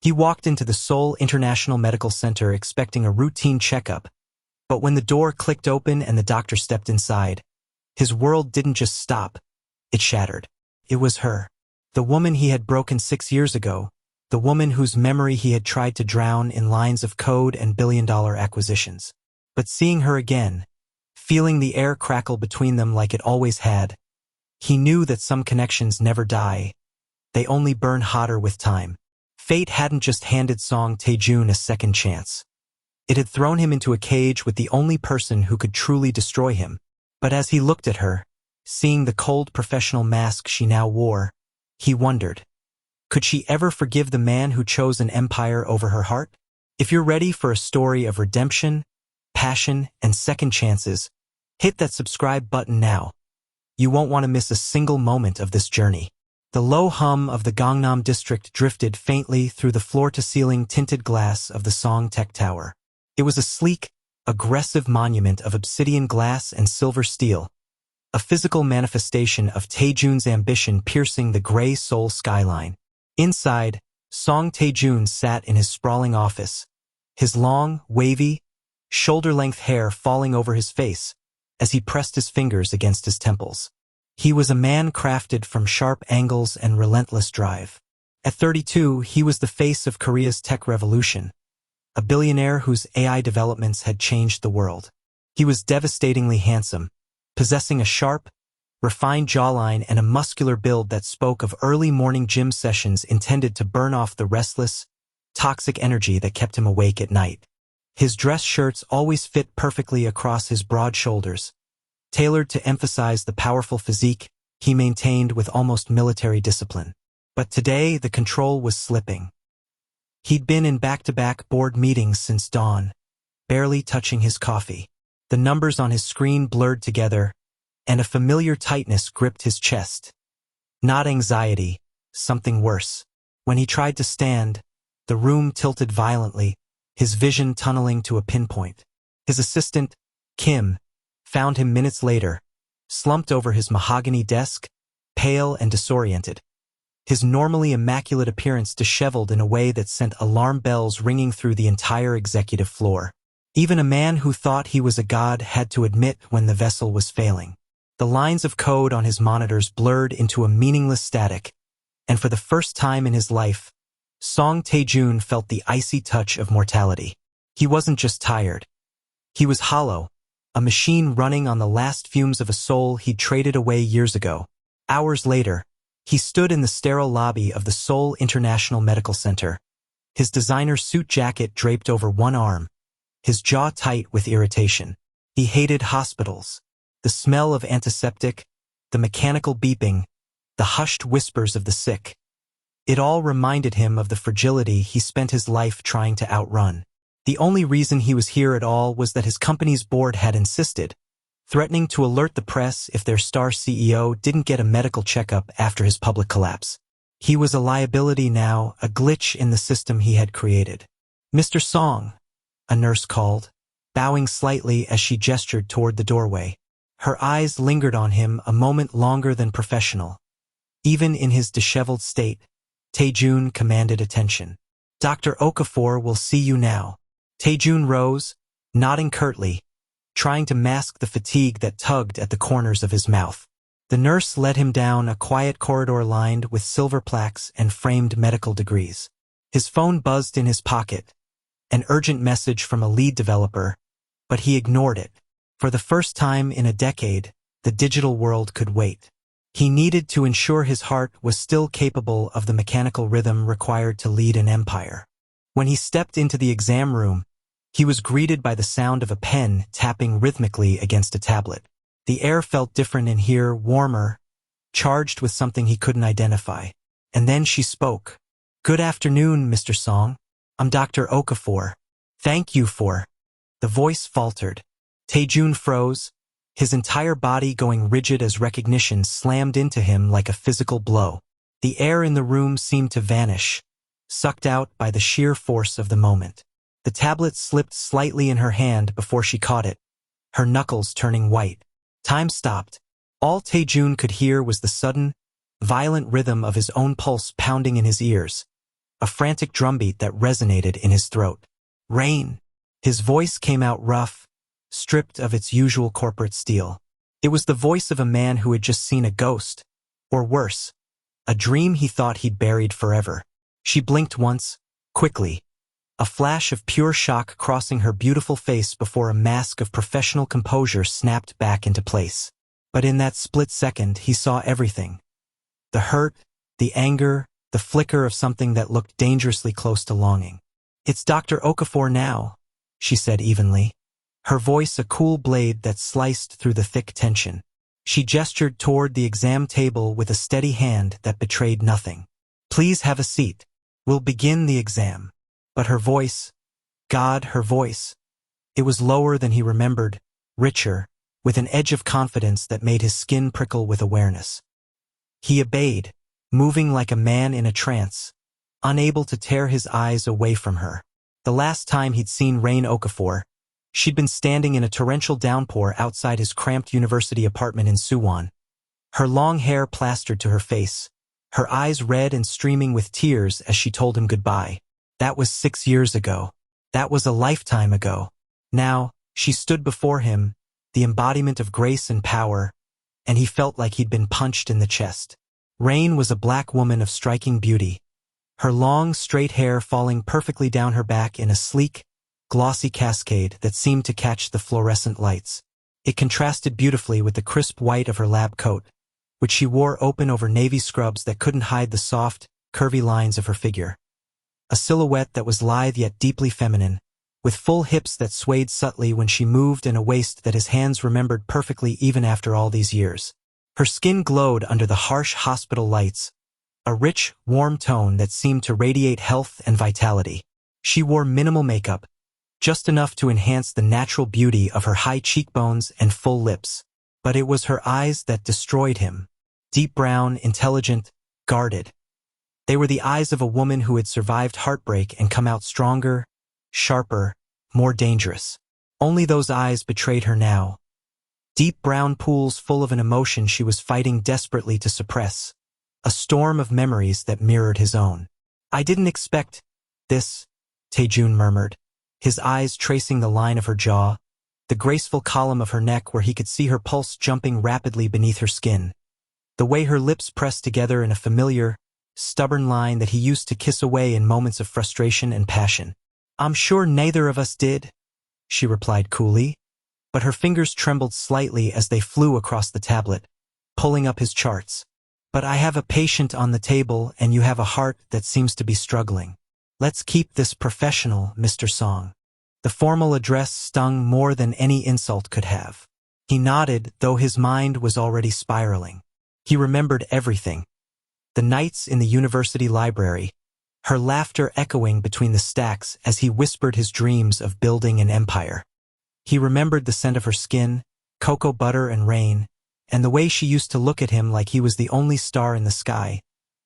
He walked into the Seoul International Medical Center expecting a routine checkup, but when the door clicked open and the doctor stepped inside, his world didn't just stop, it shattered. It was her. The woman he had broken 6 years ago, the woman whose memory he had tried to drown in lines of code and billion-dollar acquisitions. But seeing her again, feeling the air crackle between them like it always had, he knew that some connections never die. They only burn hotter with time. Fate hadn't just handed Song Tae-Jun a second chance. It had thrown him into a cage with the only person who could truly destroy him. But as he looked at her, seeing the cold professional mask she now wore, he wondered, could she ever forgive the man who chose an empire over her heart? If you're ready for a story of redemption, passion, and second chances, hit that subscribe button now. You won't want to miss a single moment of this journey. The low hum of the Gangnam district drifted faintly through the floor-to-ceiling tinted glass of the Songtek Tower. It was a sleek, aggressive monument of obsidian glass and silver steel, a physical manifestation of Tae-Jun's ambition piercing the gray Seoul skyline. Inside, Song Tae-Jun sat in his sprawling office, his long, wavy, shoulder-length hair falling over his face as he pressed his fingers against his temples. He was a man crafted from sharp angles and relentless drive. At 32, he was the face of Korea's tech revolution, a billionaire whose AI developments had changed the world. He was devastatingly handsome, possessing a sharp, refined jawline and a muscular build that spoke of early morning gym sessions intended to burn off the restless, toxic energy that kept him awake at night. His dress shirts always fit perfectly across his broad shoulders, tailored to emphasize the powerful physique he maintained with almost military discipline. But today, the control was slipping. He'd been in back-to-back board meetings since dawn, barely touching his coffee. The numbers on his screen blurred together, and a familiar tightness gripped his chest. Not anxiety, something worse. When he tried to stand, the room tilted violently, his vision tunneling to a pinpoint. His assistant, Kim, found him minutes later, slumped over his mahogany desk, pale and disoriented. His normally immaculate appearance disheveled in a way that sent alarm bells ringing through the entire executive floor. Even a man who thought he was a god had to admit when the vessel was failing. The lines of code on his monitors blurred into a meaningless static, and for the first time in his life, Song Tae-Jun felt the icy touch of mortality. He wasn't just tired. He was hollow, a machine running on the last fumes of a soul he'd traded away years ago. Hours later, he stood in the sterile lobby of the Seoul International Medical Center, his designer suit jacket draped over one arm, his jaw tight with irritation. He hated hospitals. The smell of antiseptic, the mechanical beeping, the hushed whispers of the sick. It all reminded him of the fragility he spent his life trying to outrun. The only reason he was here at all was that his company's board had insisted, threatening to alert the press if their star CEO didn't get a medical checkup after his public collapse. He was a liability now, a glitch in the system he had created. "Mr. Song," a nurse called, bowing slightly as she gestured toward the doorway. Her eyes lingered on him a moment longer than professional. Even in his disheveled state, Tae-Jun commanded attention. "Dr. Okafor will see you now." Tae-Jun rose, nodding curtly, trying to mask the fatigue that tugged at the corners of his mouth. The nurse led him down a quiet corridor lined with silver plaques and framed medical degrees. His phone buzzed in his pocket, an urgent message from a lead developer, but he ignored it. For the first time in a decade, the digital world could wait. He needed to ensure his heart was still capable of the mechanical rhythm required to lead an empire. When he stepped into the exam room, he was greeted by the sound of a pen tapping rhythmically against a tablet. The air felt different in here, warmer, charged with something he couldn't identify. And then she spoke. "Good afternoon, Mr. Song. I'm Dr. Okafor. Thank you for..." The voice faltered. Tae-Jun froze, his entire body going rigid as recognition slammed into him like a physical blow. The air in the room seemed to vanish, sucked out by the sheer force of the moment. The tablet slipped slightly in her hand before she caught it, her knuckles turning white. Time stopped. All Tae-Jun could hear was the sudden, violent rhythm of his own pulse pounding in his ears, a frantic drumbeat that resonated in his throat. Rain. His voice came out rough, stripped of its usual corporate steel. It was the voice of a man who had just seen a ghost, or worse, a dream he thought he'd buried forever. She blinked once, quickly, a flash of pure shock crossing her beautiful face before a mask of professional composure snapped back into place. But in that split second, he saw everything. The hurt, the anger, the flicker of something that looked dangerously close to longing. "It's Dr. Okafor now," she said evenly, her voice a cool blade that sliced through the thick tension. She gestured toward the exam table with a steady hand that betrayed nothing. "Please have a seat. We'll begin the exam." But her voice, God, her voice. It was lower than he remembered, richer, with an edge of confidence that made his skin prickle with awareness. He obeyed, moving like a man in a trance, unable to tear his eyes away from her. The last time he'd seen Rain Okafor, she'd been standing in a torrential downpour outside his cramped university apartment in Suwon. Her long hair plastered to her face, her eyes red and streaming with tears as she told him goodbye. That was 6 years ago. That was a lifetime ago. Now, she stood before him, the embodiment of grace and power, and he felt like he'd been punched in the chest. Rain was a black woman of striking beauty, her long, straight hair falling perfectly down her back in a sleek, glossy cascade that seemed to catch the fluorescent lights. It contrasted beautifully with the crisp white of her lab coat, which she wore open over navy scrubs that couldn't hide the soft, curvy lines of her figure. A silhouette that was lithe yet deeply feminine, with full hips that swayed subtly when she moved and a waist that his hands remembered perfectly even after all these years. Her skin glowed under the harsh hospital lights, a rich, warm tone that seemed to radiate health and vitality. She wore minimal makeup, just enough to enhance the natural beauty of her high cheekbones and full lips. But it was her eyes that destroyed him. Deep brown, intelligent, guarded. They were the eyes of a woman who had survived heartbreak and come out stronger, sharper, more dangerous. Only those eyes betrayed her now. Deep brown pools full of an emotion she was fighting desperately to suppress. A storm of memories that mirrored his own. "I didn't expect this," Tae-Jun murmured, his eyes tracing the line of her jaw, the graceful column of her neck where he could see her pulse jumping rapidly beneath her skin. The way her lips pressed together in a familiar, stubborn line that he used to kiss away in moments of frustration and passion. "I'm sure neither of us did," she replied coolly, but her fingers trembled slightly as they flew across the tablet, pulling up his charts. "But I have a patient on the table and you have a heart that seems to be struggling. Let's keep this professional, Mr. Song." The formal address stung more than any insult could have. He nodded, though his mind was already spiraling. He remembered everything. The nights in the university library, her laughter echoing between the stacks as he whispered his dreams of building an empire. He remembered the scent of her skin, cocoa butter and rain, and the way she used to look at him like he was the only star in the sky,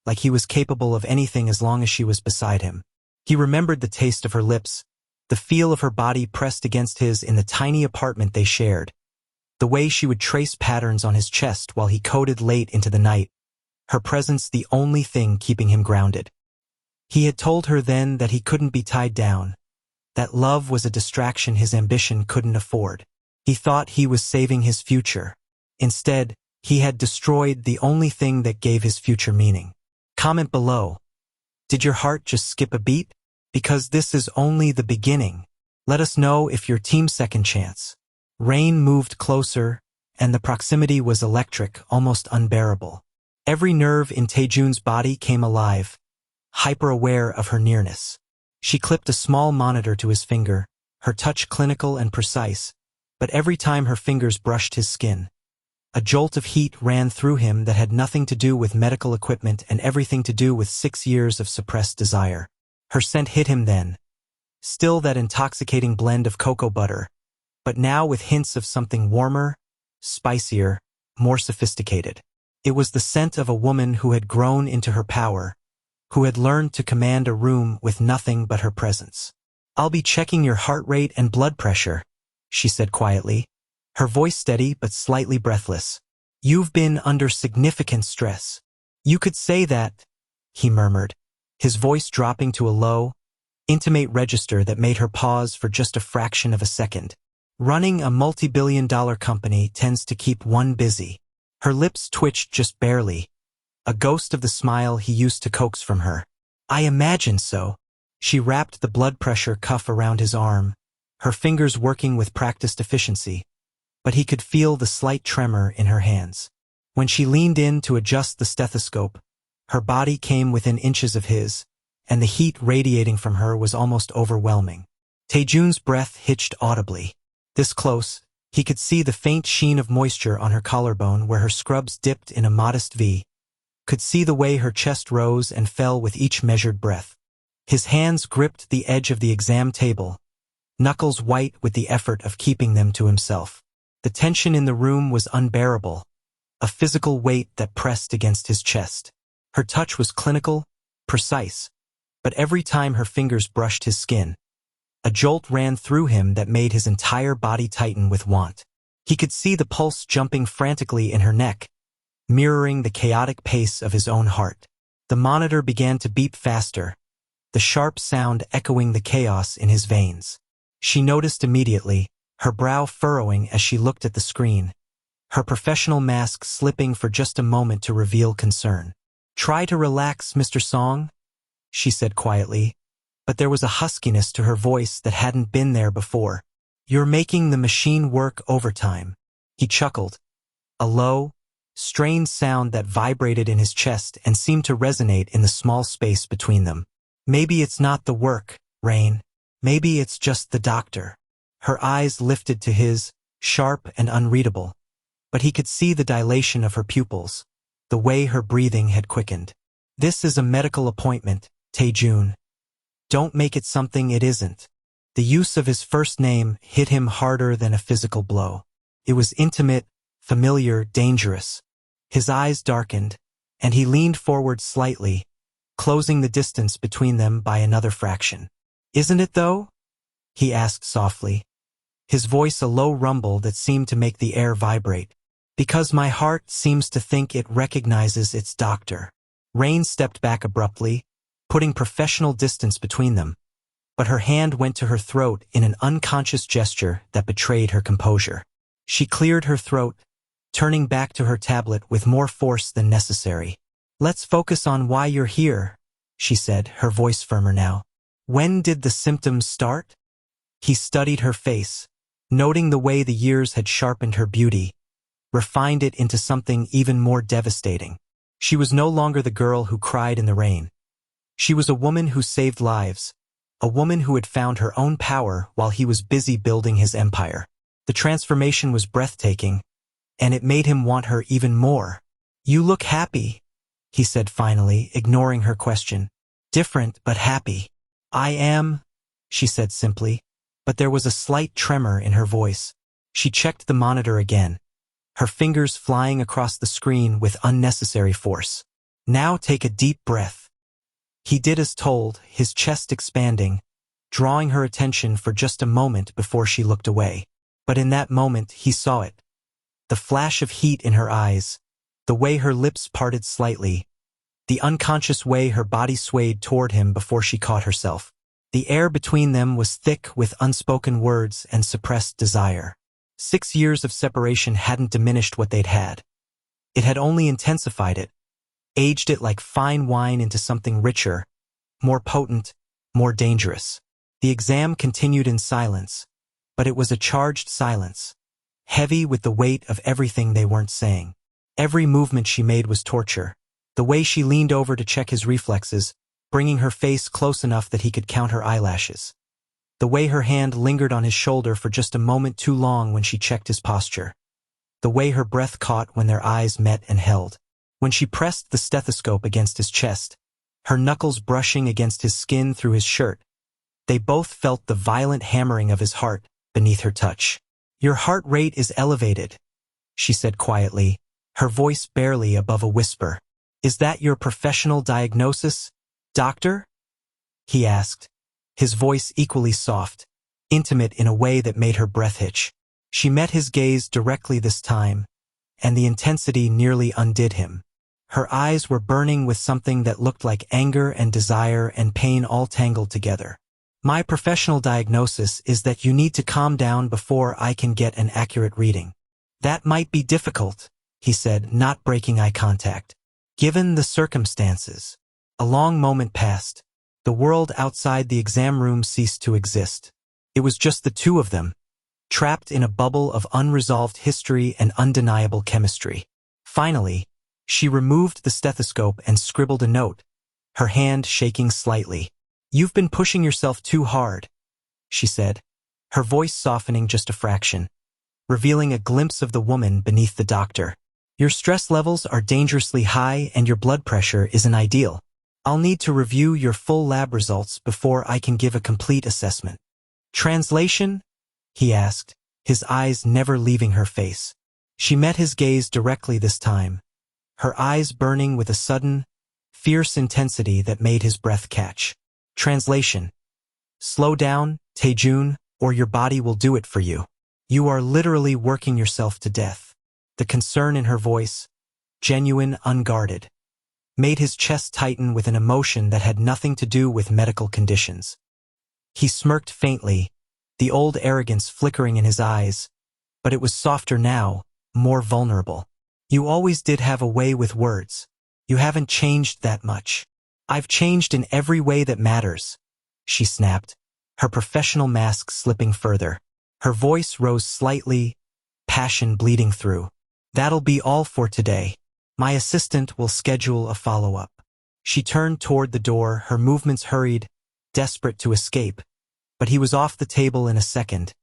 like he was capable of anything as long as she was beside him. He remembered the taste of her lips, the feel of her body pressed against his in the tiny apartment they shared, the way she would trace patterns on his chest while he coded late into the night, her presence the only thing keeping him grounded. He had told her then that he couldn't be tied down, that love was a distraction his ambition couldn't afford. He thought he was saving his future. Instead, he had destroyed the only thing that gave his future meaning. Comment below. Did your heart just skip a beat? Because this is only the beginning. Let us know if you're team second chance. Rain moved closer, and the proximity was electric, almost unbearable. Every nerve in Tae-Jun's body came alive, hyper-aware of her nearness. She clipped a small monitor to his finger, her touch clinical and precise, but every time her fingers brushed his skin, a jolt of heat ran through him that had nothing to do with medical equipment and everything to do with 6 years of suppressed desire. Her scent hit him then, still that intoxicating blend of cocoa butter, but now with hints of something warmer, spicier, more sophisticated. It was the scent of a woman who had grown into her power, who had learned to command a room with nothing but her presence. "I'll be checking your heart rate and blood pressure," she said quietly, her voice steady but slightly breathless. "You've been under significant stress." "You could say that," he murmured, his voice dropping to a low, intimate register that made her pause for just a fraction of a second. Running a multi-billion-dollar company tends to keep one busy. Her lips twitched just barely, a ghost of the smile he used to coax from her. I imagine so. She wrapped the blood pressure cuff around his arm, her fingers working with practiced efficiency, but he could feel the slight tremor in her hands. When she leaned in to adjust the stethoscope, her body came within inches of his, and the heat radiating from her was almost overwhelming. Tae-Jun's breath hitched audibly. This close, he could see the faint sheen of moisture on her collarbone where her scrubs dipped in a modest V, could see the way her chest rose and fell with each measured breath. His hands gripped the edge of the exam table, knuckles white with the effort of keeping them to himself. The tension in the room was unbearable, a physical weight that pressed against his chest. Her touch was clinical, precise, but every time her fingers brushed his skin, a jolt ran through him that made his entire body tighten with want. He could see the pulse jumping frantically in her neck, mirroring the chaotic pace of his own heart. The monitor began to beep faster, the sharp sound echoing the chaos in his veins. She noticed immediately, her brow furrowing as she looked at the screen, her professional mask slipping for just a moment to reveal concern. Try to relax, Mr. Song, she said quietly, but there was a huskiness to her voice that hadn't been there before. You're making the machine work overtime. He chuckled, a low, strained sound that vibrated in his chest and seemed to resonate in the small space between them. Maybe it's not the work, Rain. Maybe it's just the doctor. Her eyes lifted to his, sharp and unreadable, but he could see the dilation of her pupils, the way her breathing had quickened. This is a medical appointment, Tae-Jun. Don't make it something it isn't. The use of his first name hit him harder than a physical blow. It was intimate, familiar, dangerous. His eyes darkened, and he leaned forward slightly, closing the distance between them by another fraction. Isn't it though? He asked softly, his voice a low rumble that seemed to make the air vibrate. Because my heart seems to think it recognizes its doctor. Rain stepped back abruptly, putting professional distance between them, but her hand went to her throat in an unconscious gesture that betrayed her composure. She cleared her throat, turning back to her tablet with more force than necessary. Let's focus on why you're here, she said, her voice firmer now. When did the symptoms start? He studied her face, noting the way the years had sharpened her beauty, refined it into something even more devastating. She was no longer the girl who cried in the rain. She was a woman who saved lives, a woman who had found her own power while he was busy building his empire. The transformation was breathtaking, and it made him want her even more. You look happy, he said finally, ignoring her question. Different but happy. I am, she said simply, but there was a slight tremor in her voice. She checked the monitor again, her fingers flying across the screen with unnecessary force. Now take a deep breath. He did as told, his chest expanding, drawing her attention for just a moment before she looked away. But in that moment he saw it. The flash of heat in her eyes, the way her lips parted slightly, the unconscious way her body swayed toward him before she caught herself. The air between them was thick with unspoken words and suppressed desire. 6 years of separation hadn't diminished what they'd had. It had only intensified it, aged it like fine wine into something richer, more potent, more dangerous. The exam continued in silence, but it was a charged silence, heavy with the weight of everything they weren't saying. Every movement she made was torture. The way she leaned over to check his reflexes, bringing her face close enough that he could count her eyelashes. The way her hand lingered on his shoulder for just a moment too long when she checked his posture. The way her breath caught when their eyes met and held. When she pressed the stethoscope against his chest, her knuckles brushing against his skin through his shirt, they both felt the violent hammering of his heart beneath her touch. Your heart rate is elevated, she said quietly, her voice barely above a whisper. Is that your professional diagnosis, doctor? He asked, his voice equally soft, intimate in a way that made her breath hitch. She met his gaze directly this time, and the intensity nearly undid him. Her eyes were burning with something that looked like anger and desire and pain all tangled together. My professional diagnosis is that you need to calm down before I can get an accurate reading. That might be difficult, he said, not breaking eye contact. Given the circumstances. A long moment passed. The world outside the exam room ceased to exist. It was just the two of them, trapped in a bubble of unresolved history and undeniable chemistry. Finally, she removed the stethoscope and scribbled a note, her hand shaking slightly. "You've been pushing yourself too hard," she said, her voice softening just a fraction, revealing a glimpse of the woman beneath the doctor. "Your stress levels are dangerously high and your blood pressure isn't ideal. I'll need to review your full lab results before I can give a complete assessment." "Translation?" he asked, his eyes never leaving her face. She met his gaze directly this time, her eyes burning with a sudden, fierce intensity that made his breath catch. "Translation. Slow down, Tae-Jun, or your body will do it for you. You are literally working yourself to death." The concern in her voice, genuine, unguarded, made his chest tighten with an emotion that had nothing to do with medical conditions. He smirked faintly, the old arrogance flickering in his eyes, but it was softer now, more vulnerable. "You always did have a way with words. You haven't changed that much." "I've changed in every way that matters," she snapped, her professional mask slipping further. Her voice rose slightly, passion bleeding through. "That'll be all for today. My assistant will schedule a follow-up." She turned toward the door, her movements hurried, desperate to escape, but he was off the table in a second,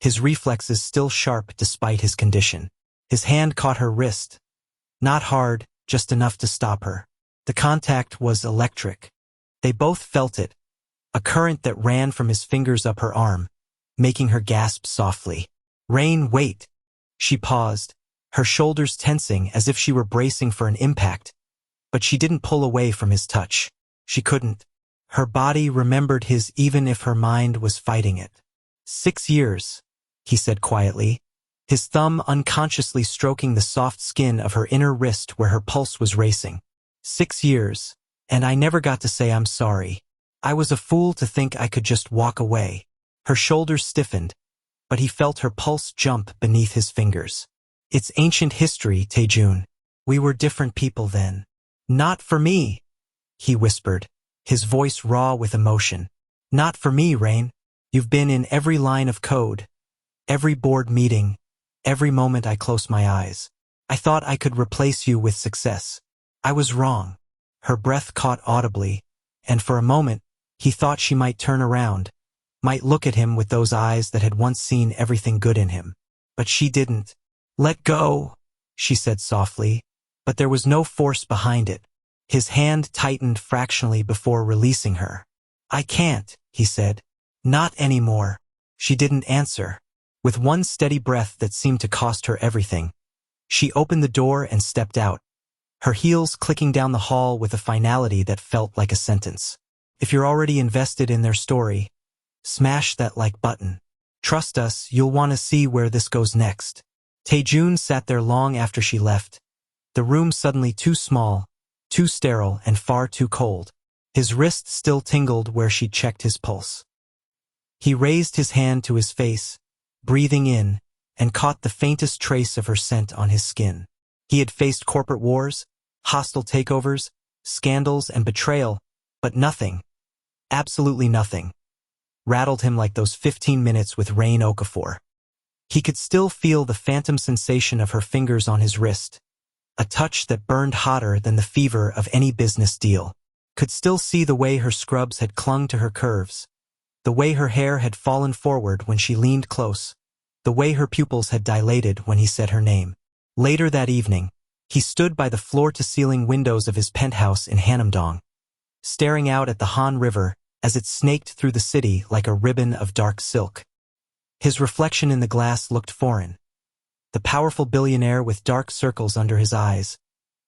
his reflexes still sharp despite his condition. His hand caught her wrist, not hard, just enough to stop her. The contact was electric. They both felt it, a current that ran from his fingers up her arm, making her gasp softly. "Rain, wait." She paused, her shoulders tensing as if she were bracing for an impact, but she didn't pull away from his touch. She couldn't. Her body remembered his even if her mind was fighting it. 6 years, he said quietly, his thumb unconsciously stroking the soft skin of her inner wrist where her pulse was racing. 6 years, and I never got to say I'm sorry. I was a fool to think I could just walk away. Her shoulders stiffened, but he felt her pulse jump beneath his fingers. "It's ancient history, Tae-Jun. We were different people then." "Not for me," he whispered, his voice raw with emotion. "Not for me, Rain. You've been in every line of code, every board meeting, every moment I close my eyes. I thought I could replace you with success. I was wrong." Her breath caught audibly, and for a moment, he thought she might turn around, might look at him with those eyes that had once seen everything good in him. But she didn't. "Let go," she said softly, but there was no force behind it. His hand tightened fractionally before releasing her. "I can't," he said. "Not anymore." She didn't answer. With one steady breath that seemed to cost her everything, she opened the door and stepped out, her heels clicking down the hall with a finality that felt like a sentence. If you're already invested in their story, smash that like button. Trust us, you'll want to see where this goes next. Tae-Jun sat there long after she left, the room suddenly too small, too sterile, and far too cold. His wrist still tingled where she checked his pulse. He raised his hand to his face, breathing in, and caught the faintest trace of her scent on his skin. He had faced corporate wars, hostile takeovers, scandals, and betrayal, but nothing, absolutely nothing, rattled him like those 15 minutes with Rain Okafor. He could still feel the phantom sensation of her fingers on his wrist, a touch that burned hotter than the fever of any business deal. Could still see the way her scrubs had clung to her curves, the way her hair had fallen forward when she leaned close, the way her pupils had dilated when he said her name. Later that evening, he stood by the floor-to-ceiling windows of his penthouse in Hanamdong, staring out at the Han River as it snaked through the city like a ribbon of dark silk. His reflection in the glass looked foreign, the powerful billionaire with dark circles under his eyes,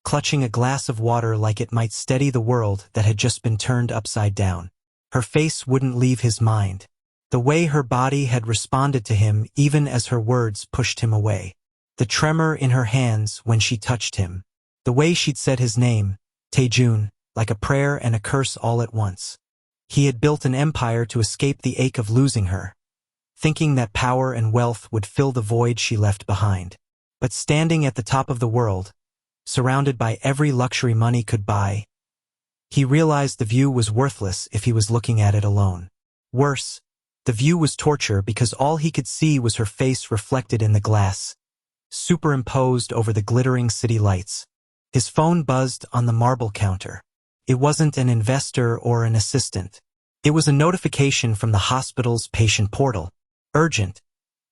clutching a glass of water like it might steady the world that had just been turned upside down. Her face wouldn't leave his mind, the way her body had responded to him even as her words pushed him away, the tremor in her hands when she touched him, The way she'd said his name, Tae-Jun, like a prayer and a curse all at once. He had built an empire to escape the ache of losing her, thinking that power and wealth would fill the void she left behind. But standing at the top of the world, surrounded by every luxury money could buy, he realized the view was worthless if he was looking at it alone. Worse, the view was torture because all he could see was her face reflected in the glass, superimposed over the glittering city lights. His phone buzzed on the marble counter. It wasn't an investor or an assistant. It was a notification from the hospital's patient portal. Urgent.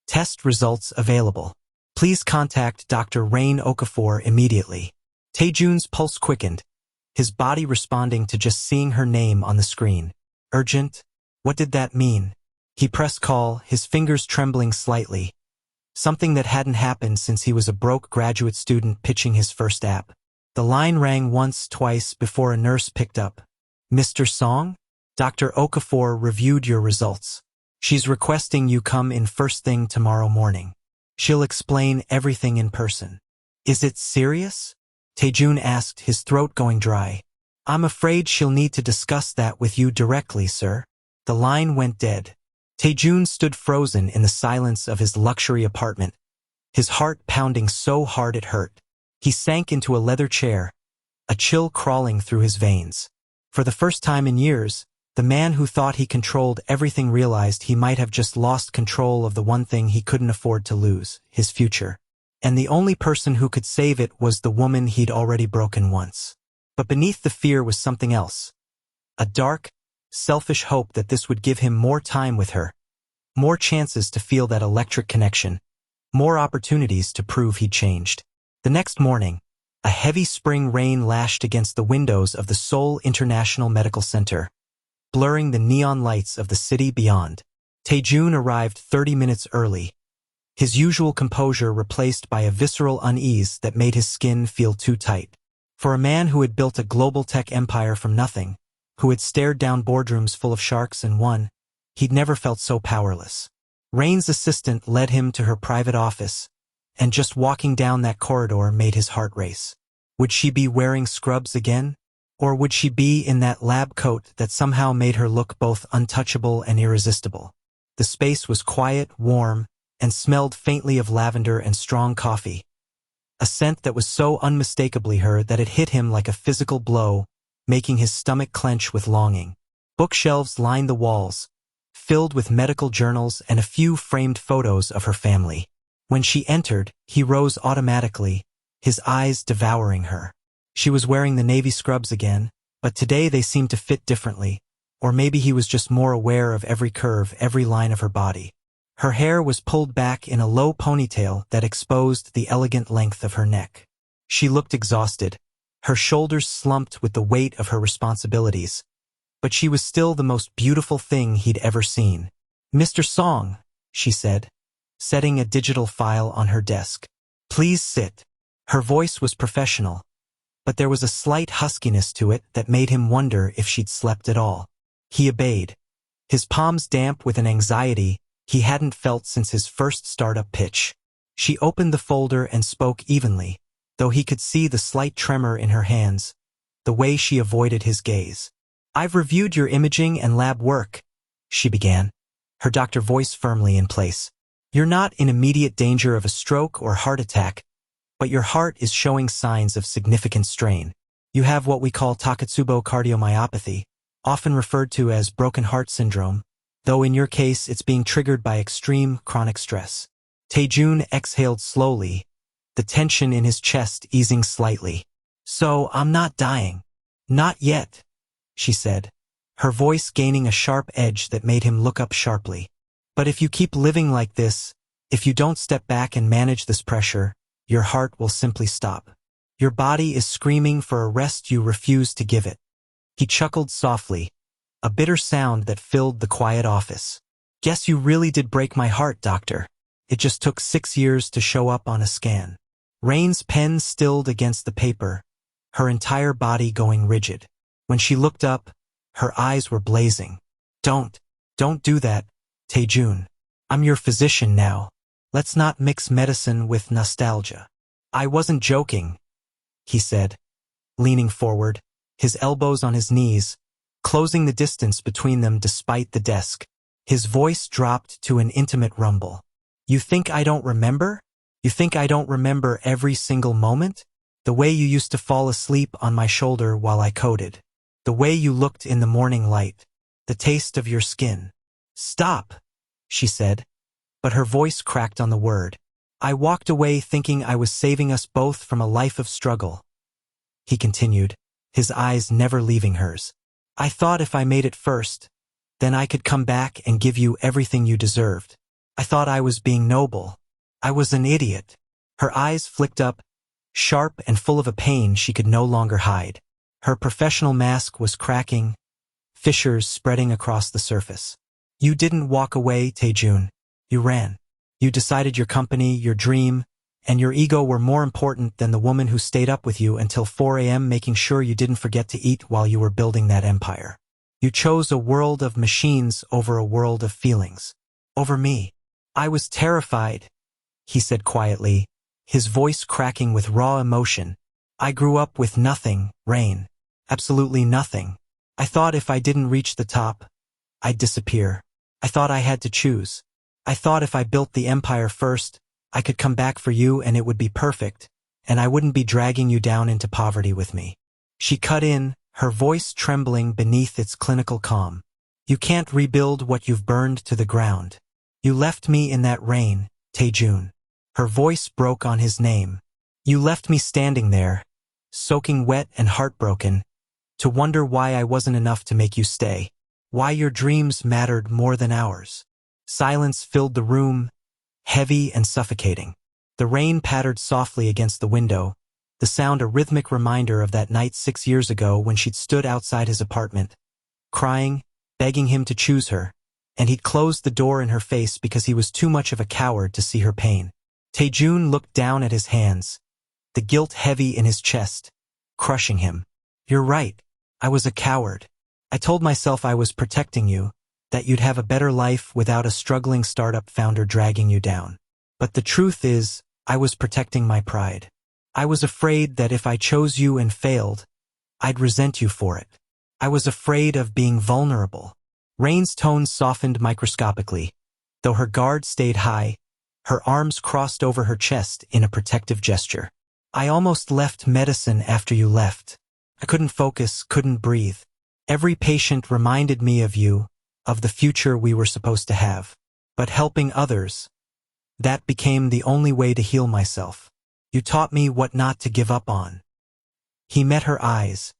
Test results available. Please contact Dr. Rain Okafor immediately. Tae-Jun's pulse quickened, his body responding to just seeing her name on the screen. Urgent? What did that mean? He pressed call, his fingers trembling slightly. Something that hadn't happened since he was a broke graduate student pitching his first app. The line rang once, twice, before a nurse picked up. Mr. Song? Dr. Okafor reviewed your results. She's requesting you come in first thing tomorrow morning. She'll explain everything in person. Is it serious? Tae-Jun asked, his throat going dry. I'm afraid she'll need to discuss that with you directly, sir. The line went dead. Tae-Jun stood frozen in the silence of his luxury apartment, his heart pounding so hard it hurt. He sank into a leather chair, a chill crawling through his veins. For the first time in years, the man who thought he controlled everything realized he might have just lost control of the one thing he couldn't afford to lose, his future. And the only person who could save it was the woman he'd already broken once. But beneath the fear was something else. A dark, selfish hope that this would give him more time with her, more chances to feel that electric connection, more opportunities to prove he'd changed. The next morning, a heavy spring rain lashed against the windows of the Seoul International Medical Center, blurring the neon lights of the city beyond. Tae-Jun arrived 30 minutes early, his usual composure replaced by a visceral unease that made his skin feel too tight. For a man who had built a global tech empire from nothing, who had stared down boardrooms full of sharks and won, he'd never felt so powerless. Rain's assistant led him to her private office, and just walking down that corridor made his heart race. Would she be wearing scrubs again? Or would she be in that lab coat that somehow made her look both untouchable and irresistible? The space was quiet, warm, and smelled faintly of lavender and strong coffee. A scent that was so unmistakably her that it hit him like a physical blow, making his stomach clench with longing. Bookshelves lined the walls, filled with medical journals and a few framed photos of her family. When she entered, he rose automatically, his eyes devouring her. She was wearing the navy scrubs again, but today they seemed to fit differently, or maybe he was just more aware of every curve, every line of her body. Her hair was pulled back in a low ponytail that exposed the elegant length of her neck. She looked exhausted, her shoulders slumped with the weight of her responsibilities, but she was still the most beautiful thing he'd ever seen. Mr. Song, she said, setting a digital file on her desk. Please sit. Her voice was professional, but there was a slight huskiness to it that made him wonder if she'd slept at all. He obeyed, his palms damp with an anxiety he hadn't felt since his first startup pitch. She opened the folder and spoke evenly, though he could see the slight tremor in her hands, the way she avoided his gaze. I've reviewed your imaging and lab work, she began, her doctor voice firmly in place. You're not in immediate danger of a stroke or heart attack, but your heart is showing signs of significant strain. You have what we call Takotsubo cardiomyopathy, often referred to as broken heart syndrome, though in your case it's being triggered by extreme chronic stress. Tae-Jun exhaled slowly, the tension in his chest easing slightly. So I'm not dying. Not yet, she said, her voice gaining a sharp edge that made him look up sharply. But if you keep living like this, if you don't step back and manage this pressure, your heart will simply stop. Your body is screaming for a rest you refuse to give it. He chuckled softly, a bitter sound that filled the quiet office. Guess you really did break my heart, doctor. It just took 6 years to show up on a scan. Rain's pen stilled against the paper, her entire body going rigid. When she looked up, her eyes were blazing. Don't do that, Tae-Jun. I'm your physician now. Let's not mix medicine with nostalgia. I wasn't joking. he said, leaning forward, his elbows on his knees, closing the distance between them despite the desk. His voice dropped to an intimate rumble. You think I don't remember? You think I don't remember every single moment? The way you used to fall asleep on my shoulder while I coded. The way you looked in the morning light. The taste of your skin. Stop, she said, but her voice cracked on the word. I walked away thinking I was saving us both from a life of struggle. He continued, his eyes never leaving hers. I thought if I made it first, then I could come back and give you everything you deserved. I thought I was being noble. I was an idiot. Her eyes flicked up, sharp and full of a pain she could no longer hide. Her professional mask was cracking, fissures spreading across the surface. You didn't walk away, Tae-Jun. You ran. You decided your company, your dream, and your ego were more important than the woman who stayed up with you until 4 a.m. making sure you didn't forget to eat while you were building that empire. You chose a world of machines over a world of feelings. Over me. I was terrified, he said quietly, his voice cracking with raw emotion. I grew up with nothing, Rain. Absolutely nothing. I thought if I didn't reach the top, I'd disappear. I thought I had to choose. I thought if I built the empire first, I could come back for you and it would be perfect, and I wouldn't be dragging you down into poverty with me. She cut in, her voice trembling beneath its clinical calm. You can't rebuild what you've burned to the ground. You left me in that rain, Tae-Jun. Her voice broke on his name. You left me standing there, soaking wet and heartbroken, to wonder why I wasn't enough to make you stay, why your dreams mattered more than ours. Silence filled the room, heavy and suffocating. The rain pattered softly against the window, the sound a rhythmic reminder of that night 6 years ago when she'd stood outside his apartment, crying, begging him to choose her, and he'd closed the door in her face because he was too much of a coward to see her pain. Tae-Jun looked down at his hands, the guilt heavy in his chest, crushing him. You're right, I was a coward. I told myself I was protecting you, that you'd have a better life without a struggling startup founder dragging you down. But the truth is, I was protecting my pride. I was afraid that if I chose you and failed, I'd resent you for it. I was afraid of being vulnerable. Rain's tone softened microscopically. Though her guard stayed high, her arms crossed over her chest in a protective gesture. I almost left medicine after you left. I couldn't focus, couldn't breathe. Every patient reminded me of you, of the future we were supposed to have. But helping others, that became the only way to heal myself. You taught me what not to give up on. He met her eyes,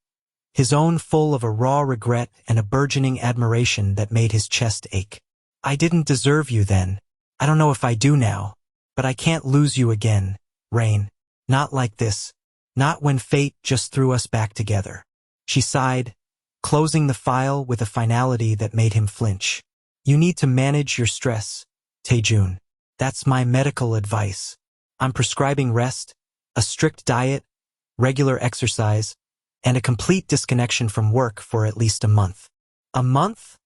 his own full of a raw regret and a burgeoning admiration that made his chest ache. I didn't deserve you then. I don't know if I do now, but I can't lose you again, Rain. Not like this. Not when fate just threw us back together. She sighed, closing the file with a finality that made him flinch. You need to manage your stress, Tae-Jun. That's my medical advice. I'm prescribing rest, a strict diet, regular exercise, and a complete disconnection from work for at least a month. A month?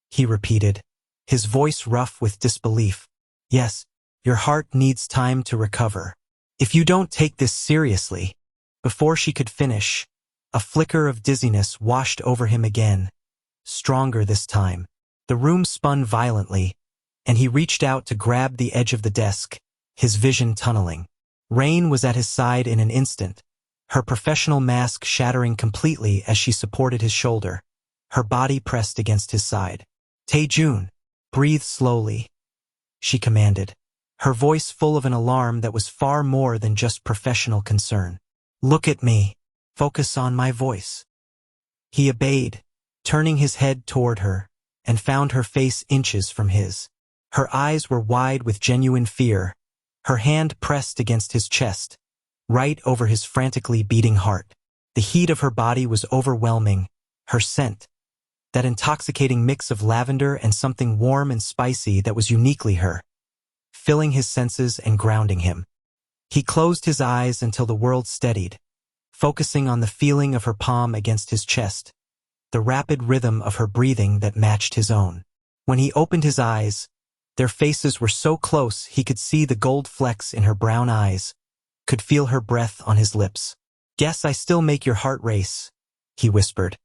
He repeated, his voice rough with disbelief. Yes, your heart needs time to recover. If you don't take this seriously. Before she could finish, a flicker of dizziness washed over him again, stronger this time. The room spun violently, and he reached out to grab the edge of the desk, his vision tunneling. Rain was at his side in an instant, her professional mask shattering completely as she supported his shoulder, her body pressed against his side. Tae-Jun, breathe slowly, she commanded, her voice full of an alarm that was far more than just professional concern. Look at me. Focus on my voice. He obeyed, turning his head toward her, and found her face inches from his. Her eyes were wide with genuine fear, her hand pressed against his chest, right over his frantically beating heart. The heat of her body was overwhelming, her scent, that intoxicating mix of lavender and something warm and spicy that was uniquely her, filling his senses and grounding him. He closed his eyes until the world steadied, focusing on the feeling of her palm against his chest, the rapid rhythm of her breathing that matched his own. When he opened his eyes, their faces were so close he could see the gold flecks in her brown eyes, could feel her breath on his lips. Guess I still make your heart race, he whispered,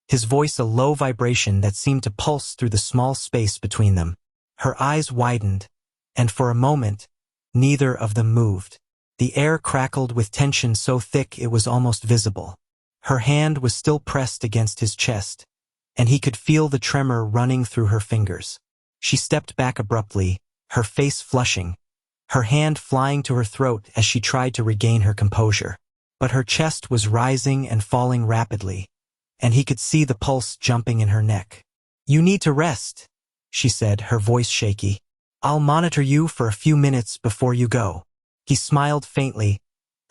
his voice a low vibration that seemed to pulse through the small space between them. Her eyes widened, and for a moment, neither of them moved. The air crackled with tension so thick it was almost visible. Her hand was still pressed against his chest, and he could feel the tremor running through her fingers. She stepped back abruptly, her face flushing, her hand flying to her throat as she tried to regain her composure. But her chest was rising and falling rapidly, and he could see the pulse jumping in her neck. "You need to rest," she said, her voice shaky. "I'll monitor you for a few minutes before you go." He smiled faintly,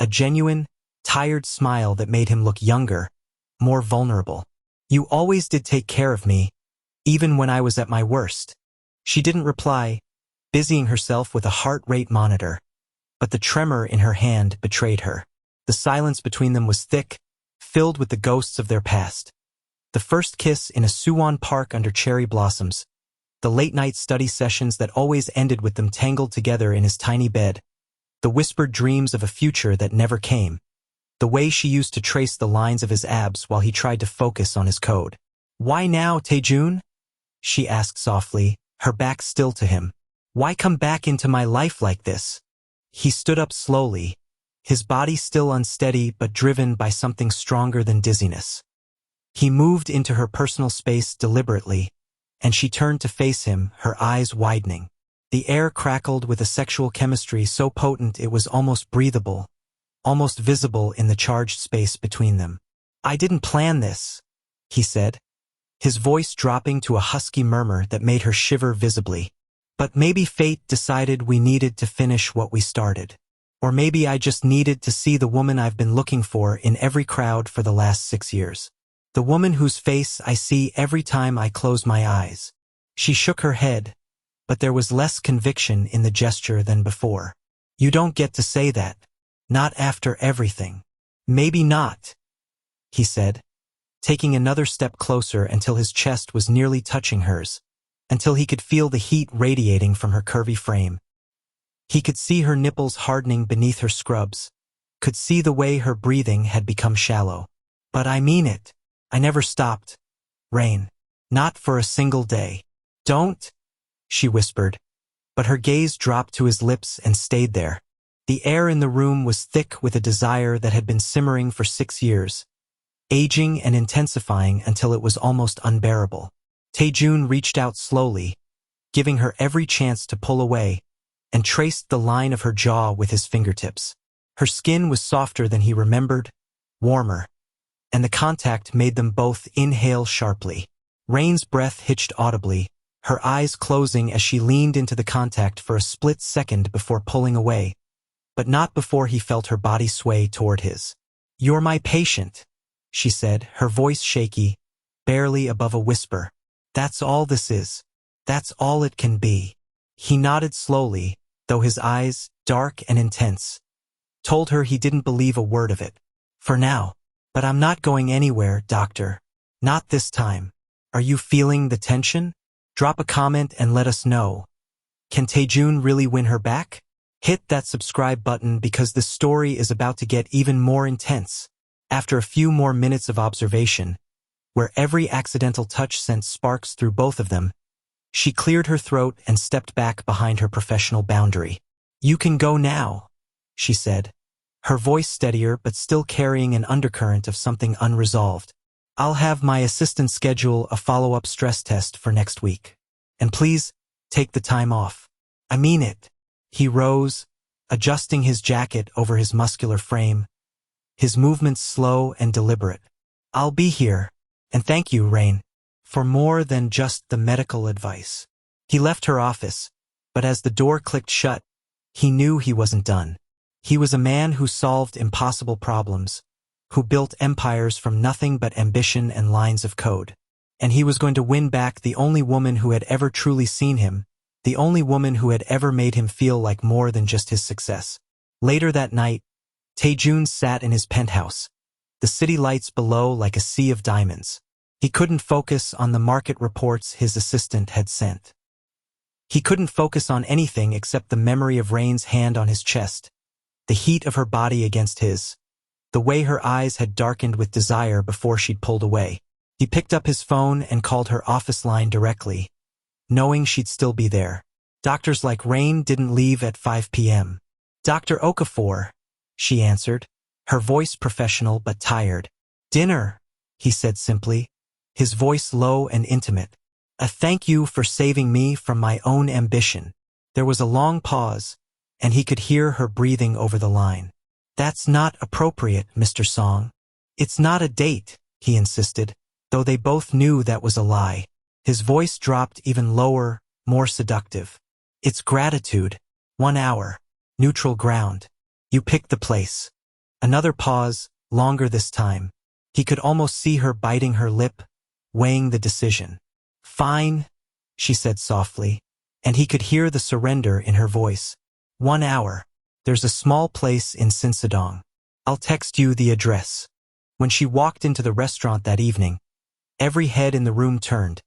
a genuine, tired smile that made him look younger, more vulnerable. "You always did take care of me, even when I was at my worst." She didn't reply, busying herself with a heart rate monitor, but the tremor in her hand betrayed her. The silence between them was thick, filled with the ghosts of their past. The first kiss in a Suwon park under cherry blossoms, the late-night study sessions that always ended with them tangled together in his tiny bed, the whispered dreams of a future that never came, the way she used to trace the lines of his abs while he tried to focus on his code. "Why now, Tae-Jun?" she asked softly, her back still to him. "Why come back into my life like this?" He stood up slowly, his body still unsteady but driven by something stronger than dizziness. He moved into her personal space deliberately, and she turned to face him, her eyes widening. The air crackled with a sexual chemistry so potent it was almost breathable, almost visible in the charged space between them. "I didn't plan this," he said, his voice dropping to a husky murmur that made her shiver visibly. "But maybe fate decided we needed to finish what we started. Or maybe I just needed to see the woman I've been looking for in every crowd for the last 6 years. The woman whose face I see every time I close my eyes." She shook her head, but there was less conviction in the gesture than before. "You don't get to say that. Not after everything." "Maybe not," he said, taking another step closer until his chest was nearly touching hers, until he could feel the heat radiating from her curvy frame. He could see her nipples hardening beneath her scrubs, could see the way her breathing had become shallow. "But I mean it. I never stopped, Rain. Not for a single day." "Don't," she whispered, but her gaze dropped to his lips and stayed there. The air in the room was thick with a desire that had been simmering for 6 years, aging and intensifying until it was almost unbearable. Tae-Jun reached out slowly, giving her every chance to pull away, and traced the line of her jaw with his fingertips. Her skin was softer than he remembered, warmer, and the contact made them both inhale sharply. Rain's breath hitched audibly, her eyes closing as she leaned into the contact for a split second before pulling away, but not before he felt her body sway toward his. "You're my patient," she said, her voice shaky, barely above a whisper. "That's all this is. That's all it can be." He nodded slowly, though his eyes, dark and intense, told her he didn't believe a word of it. "For now. But I'm not going anywhere, doctor. Not this time. Are you feeling the tension? Drop a comment and let us know. Can Tae-Jun really win her back? Hit that subscribe button because this story is about to get even more intense." After a few more minutes of observation, where every accidental touch sent sparks through both of them, she cleared her throat and stepped back behind her professional boundary. "You can go now," she said, her voice steadier but still carrying an undercurrent of something unresolved. "I'll have my assistant schedule a follow-up stress test for next week. And please, take the time off. I mean it." He rose, adjusting his jacket over his muscular frame, his movements slow and deliberate. "I'll be here, and thank you, Rain, for more than just the medical advice." He left her office, but as the door clicked shut, he knew he wasn't done. He was a man who solved impossible problems, who built empires from nothing but ambition and lines of code. And he was going to win back the only woman who had ever truly seen him, the only woman who had ever made him feel like more than just his success. Later that night, Tae-Jun sat in his penthouse, the city lights below like a sea of diamonds. He couldn't focus on the market reports his assistant had sent. He couldn't focus on anything except the memory of Rain's hand on his chest, the heat of her body against his, the way her eyes had darkened with desire before she'd pulled away. He picked up his phone and called her office line directly, knowing she'd still be there. Doctors like Rain didn't leave at 5 p.m. "Dr. Okafor," she answered, her voice professional but tired. "Dinner," he said simply, his voice low and intimate. "A thank you for saving me from my own ambition." There was a long pause, and he could hear her breathing over the line. "That's not appropriate, Mr. Song." "It's not a date," he insisted, though they both knew that was a lie. His voice dropped even lower, more seductive. "It's gratitude. 1 hour. Neutral ground. You picked the place." Another pause, longer this time. He could almost see her biting her lip, weighing the decision. "Fine," she said softly, and he could hear the surrender in her voice. 1 hour. There's a small place in Sinsadong. I'll text you the address." When she walked into the restaurant that evening, every head in the room turned,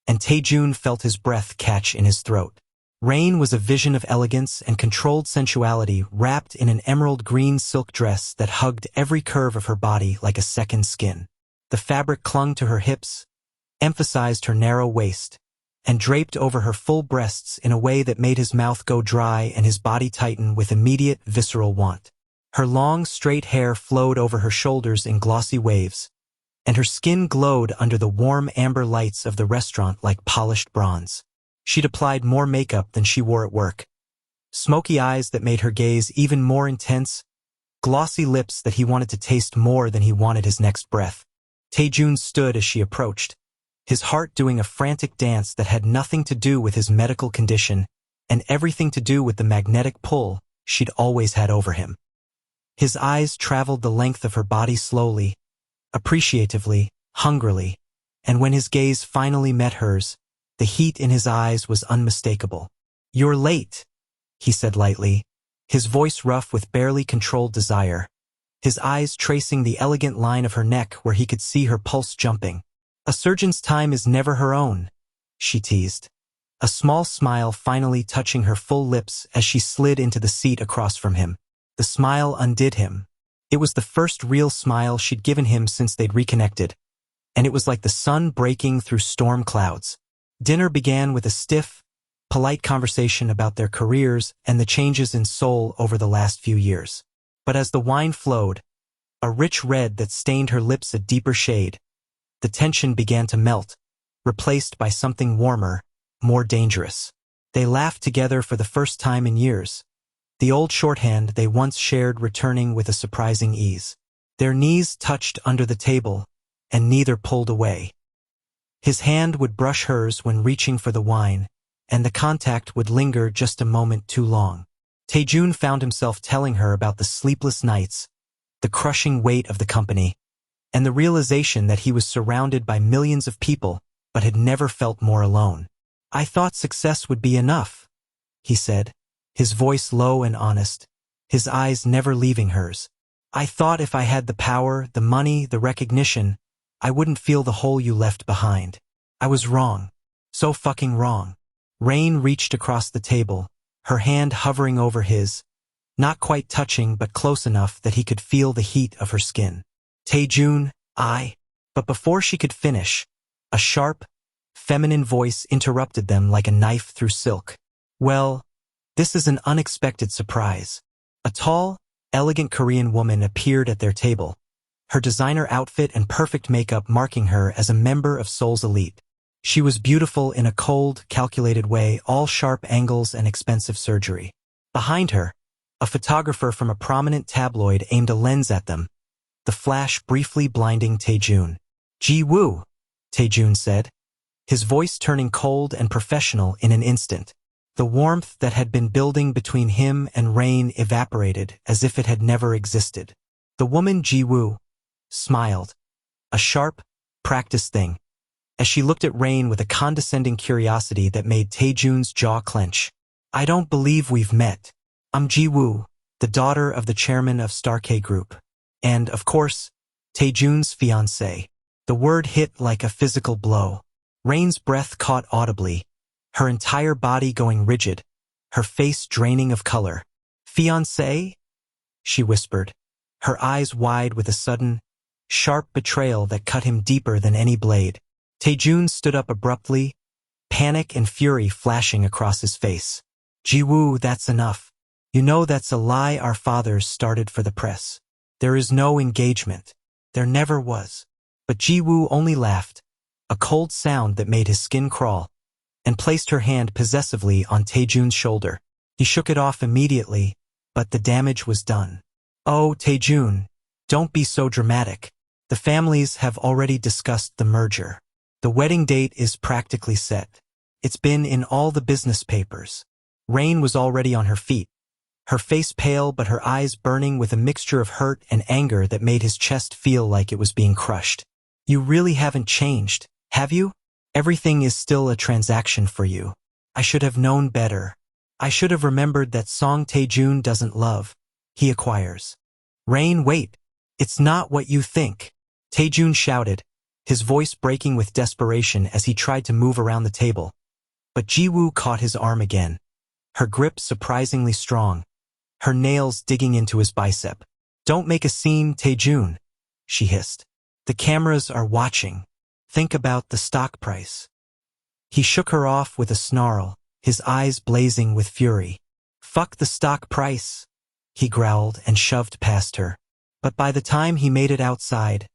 and Tae-Jun felt his breath catch in his throat. Rain was a vision of elegance and controlled sensuality wrapped in an emerald green silk dress that hugged every curve of her body like a second skin. The fabric clung to her hips, emphasized her narrow waist, and draped over her full breasts in a way that made his mouth go dry and his body tighten with immediate visceral want. Her long, straight hair flowed over her shoulders in glossy waves, and her skin glowed under the warm amber lights of the restaurant like polished bronze. She'd applied more makeup than she wore at work. Smoky eyes that made her gaze even more intense, glossy lips that he wanted to taste more than he wanted his next breath. Tae-Jun stood as she approached, his heart doing a frantic dance that had nothing to do with his medical condition and everything to do with the magnetic pull she'd always had over him. His eyes traveled the length of her body slowly, appreciatively, hungrily, and when his gaze finally met hers, the heat in his eyes was unmistakable. "You're late," he said lightly, his voice rough with barely controlled desire, his eyes tracing the elegant line of her neck where he could see her pulse jumping. "A surgeon's time is never her own," she teased, a small smile finally touching her full lips as she slid into the seat across from him. The smile undid him. It was the first real smile she'd given him since they'd reconnected, and it was like the sun breaking through storm clouds. Dinner began with a stiff, polite conversation about their careers and the changes in Seoul over the last few years. But as the wine flowed, a rich red that stained her lips a deeper shade, the tension began to melt, replaced by something warmer, more dangerous. They laughed together for the first time in years, the old shorthand they once shared returning with a surprising ease. Their knees touched under the table, and neither pulled away. His hand would brush hers when reaching for the wine, and the contact would linger just a moment too long. Tae-Jun found himself telling her about the sleepless nights, the crushing weight of the company, and the realization that he was surrounded by millions of people but had never felt more alone. "I thought success would be enough," he said, his voice low and honest, his eyes never leaving hers. "I thought if I had the power, the money, the recognition, I wouldn't feel the hole you left behind. I was wrong. So fucking wrong." Rain reached across the table, her hand hovering over his, not quite touching but close enough that he could feel the heat of her skin. "Tae-Jun, But before she could finish, a sharp, feminine voice interrupted them like a knife through silk. "Well, this is an unexpected surprise." A tall, elegant Korean woman appeared at their table, her designer outfit and perfect makeup marking her as a member of Seoul's elite. She was beautiful in a cold, calculated way, all sharp angles and expensive surgery. Behind her, a photographer from a prominent tabloid aimed a lens at them, the flash briefly blinding Tae-Jun. "Ji-woo," Tae-Jun said, his voice turning cold and professional in an instant. The warmth that had been building between him and Rain evaporated as if it had never existed. The woman Ji-woo smiled, a sharp, practiced thing, as she looked at Rain with a condescending curiosity that made Tae-Jun's jaw clench. "I don't believe we've met. I'm Ji-woo, the daughter of the chairman of Stark Group. And, of course, Tae-Jun's fiancé." The word hit like a physical blow. Rain's breath caught audibly, her entire body going rigid, her face draining of color. "Fiancé?" she whispered, her eyes wide with a sudden, sharp betrayal that cut him deeper than any blade. Tae-Jun stood up abruptly, panic and fury flashing across his face. "Ji-woo, that's enough. You know that's a lie our fathers started for the press. There is no engagement. There never was." But Ji-woo only laughed, a cold sound that made his skin crawl, and placed her hand possessively on Tae-Jun's shoulder. He shook it off immediately, but the damage was done. "Oh, Tae-Jun, don't be so dramatic. The families have already discussed the merger. The wedding date is practically set. It's been in all the business papers." Rain was already on her feet, her face pale but her eyes burning with a mixture of hurt and anger that made his chest feel like it was being crushed. "You really haven't changed, have you? Everything is still a transaction for you. I should have known better. I should have remembered that song Tae-Jun doesn't love, he acquires." "Rain, wait. It's not what you think," Tae-Jun shouted, his voice breaking with desperation as he tried to move around the table. But Ji-woo caught his arm again, her grip surprisingly strong, her nails digging into his bicep. "Don't make a scene, Tae-Jun," she hissed. "The cameras are watching. Think about the stock price." He shook her off with a snarl, his eyes blazing with fury. "Fuck the stock price," he growled and shoved past her. But by the time he made it outside,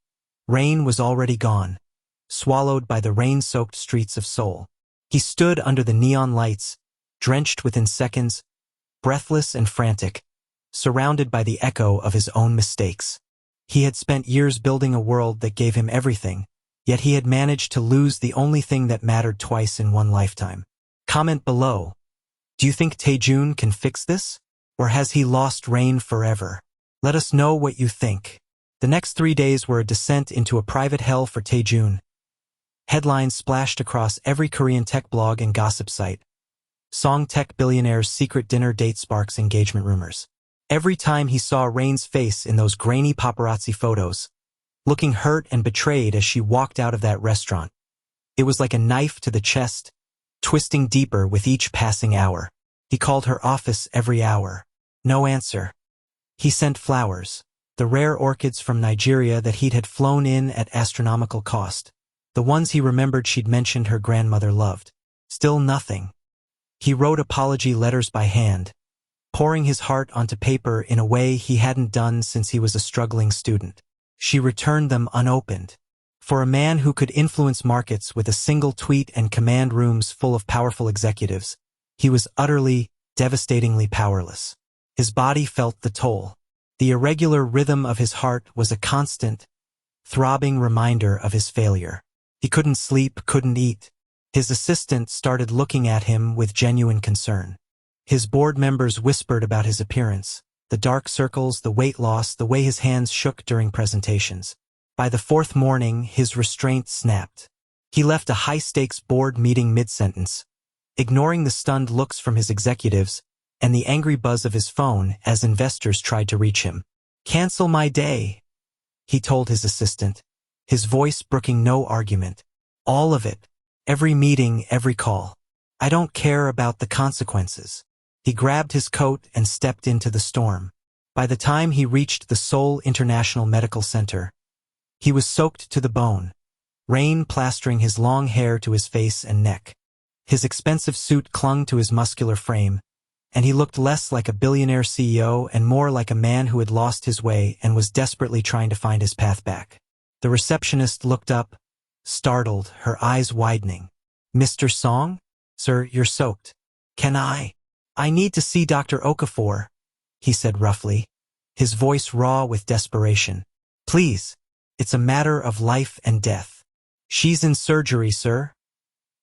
Rain was already gone, swallowed by the rain-soaked streets of Seoul. He stood under the neon lights, drenched within seconds, breathless and frantic, surrounded by the echo of his own mistakes. He had spent years building a world that gave him everything, yet he had managed to lose the only thing that mattered twice in one lifetime. Comment below. Do you think Tae-Jun can fix this? Or has he lost Rain forever? Let us know what you think. The next 3 days were a descent into a private hell for Tae-Jun. Headlines splashed across every Korean tech blog and gossip site. Song Tech Billionaire's secret dinner date sparks engagement rumors. Every time he saw Rain's face in those grainy paparazzi photos, looking hurt and betrayed as she walked out of that restaurant, it was like a knife to the chest, twisting deeper with each passing hour. He called her office every hour. No answer. He sent flowers, the rare orchids from Nigeria that he'd had flown in at astronomical cost, the ones he remembered she'd mentioned her grandmother loved. Still nothing. He wrote apology letters by hand, pouring his heart onto paper in a way he hadn't done since he was a struggling student. She returned them unopened. For a man who could influence markets with a single tweet and command rooms full of powerful executives, he was utterly, devastatingly powerless. His body felt the toll. The irregular rhythm of his heart was a constant, throbbing reminder of his failure. He couldn't sleep, couldn't eat. His assistant started looking at him with genuine concern. His board members whispered about his appearance, the dark circles, the weight loss, the way his hands shook during presentations. By the 4th morning, his restraint snapped. He left a high-stakes board meeting mid-sentence, ignoring the stunned looks from his executives and the angry buzz of his phone as investors tried to reach him. "Cancel my day," he told his assistant, his voice brooking no argument. "All of it. Every meeting, every call. I don't care about the consequences." He grabbed his coat and stepped into the storm. By the time he reached the Seoul International Medical Center, he was soaked to the bone, rain plastering his long hair to his face and neck. His expensive suit clung to his muscular frame, and he looked less like a billionaire CEO and more like a man who had lost his way and was desperately trying to find his path back. The receptionist looked up, startled, her eyes widening. "Mr. Song? Sir, you're soaked. Can I need to see Dr. Okafor," he said roughly, his voice raw with desperation. "Please, it's a matter of life and death." "She's in surgery, sir,"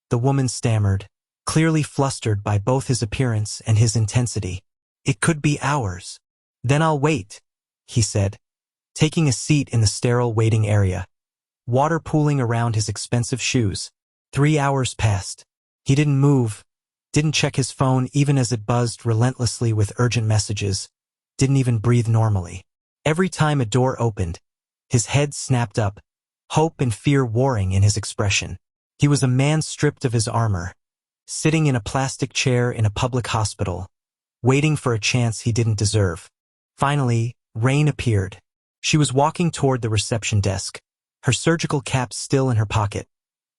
the woman stammered, clearly flustered by both his appearance and his intensity. "It could be hours." "Then I'll wait," he said, taking a seat in the sterile waiting area, water pooling around his expensive shoes. 3 hours passed. He didn't move, didn't check his phone even as it buzzed relentlessly with urgent messages, didn't even breathe normally. Every time a door opened, his head snapped up, hope and fear warring in his expression. He was a man stripped of his armor, sitting in a plastic chair in a public hospital, waiting for a chance he didn't deserve. Finally, Rain appeared, She was walking toward the reception desk, her surgical cap still in her pocket,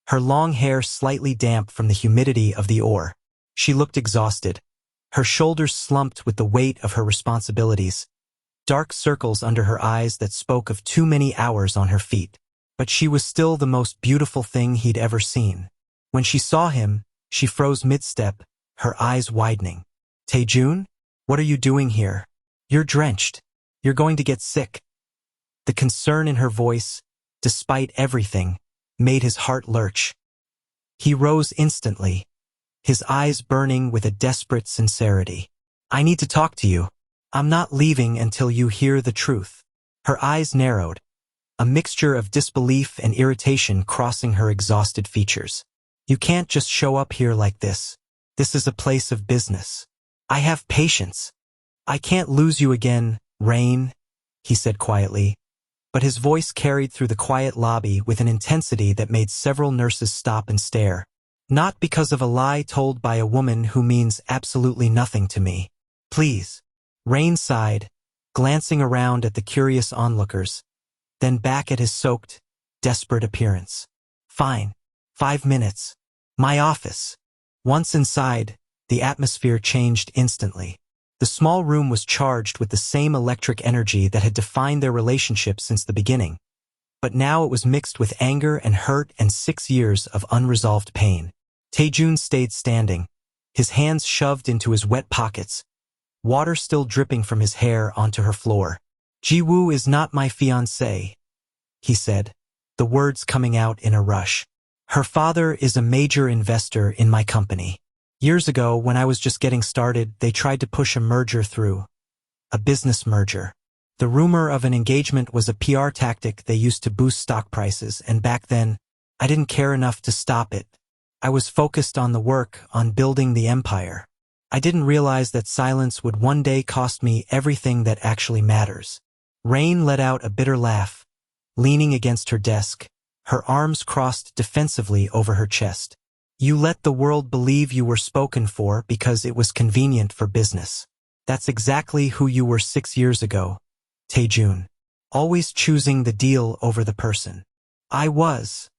her long hair slightly damp from the humidity of the OR. She looked exhausted, her shoulders slumped with the weight of her responsibilities, dark circles under her eyes that spoke of too many hours on her feet. But she was still the most beautiful thing he'd ever seen. When she saw him, she froze mid-step, her eyes widening. Tae-Jun? What are you doing here? You're drenched. You're going to get sick. The concern in her voice, despite everything, made his heart lurch. He rose instantly, his eyes burning with a desperate sincerity. I need to talk to you. I'm not leaving until you hear the truth. Her eyes narrowed, a mixture of disbelief and irritation crossing her exhausted features. You can't just show up here like this. This is a place of business. I have patience. I can't lose you again, Rain, he said quietly, but his voice carried through the quiet lobby with an intensity that made several nurses stop and stare. Not because of a lie told by a woman who means absolutely nothing to me. Please. Rain sighed, glancing around at the curious onlookers, then back at his soaked, desperate appearance. Fine. 5 minutes. My office. Once inside, the atmosphere changed instantly. The small room was charged with the same electric energy that had defined their relationship since the beginning, but now it was mixed with anger and hurt and 6 years of unresolved pain. Tae-Jun stayed standing, his hands shoved into his wet pockets, water still dripping from his hair onto her floor. Ji-woo is not my fiancé, he said, the words coming out in a rush. Her father is a major investor in my company. Years ago, when I was just getting started, they tried to push a merger through. A business merger. The rumor of an engagement was a PR tactic they used to boost stock prices, and back then, I didn't care enough to stop it. I was focused on the work, on building the empire. I didn't realize that silence would one day cost me everything that actually matters. Rain let out a bitter laugh, leaning against her desk, her arms crossed defensively over her chest. You let the world believe you were spoken for because it was convenient for business. That's exactly who you were 6 years ago, Tae-Jun. Always choosing the deal over the person. I was,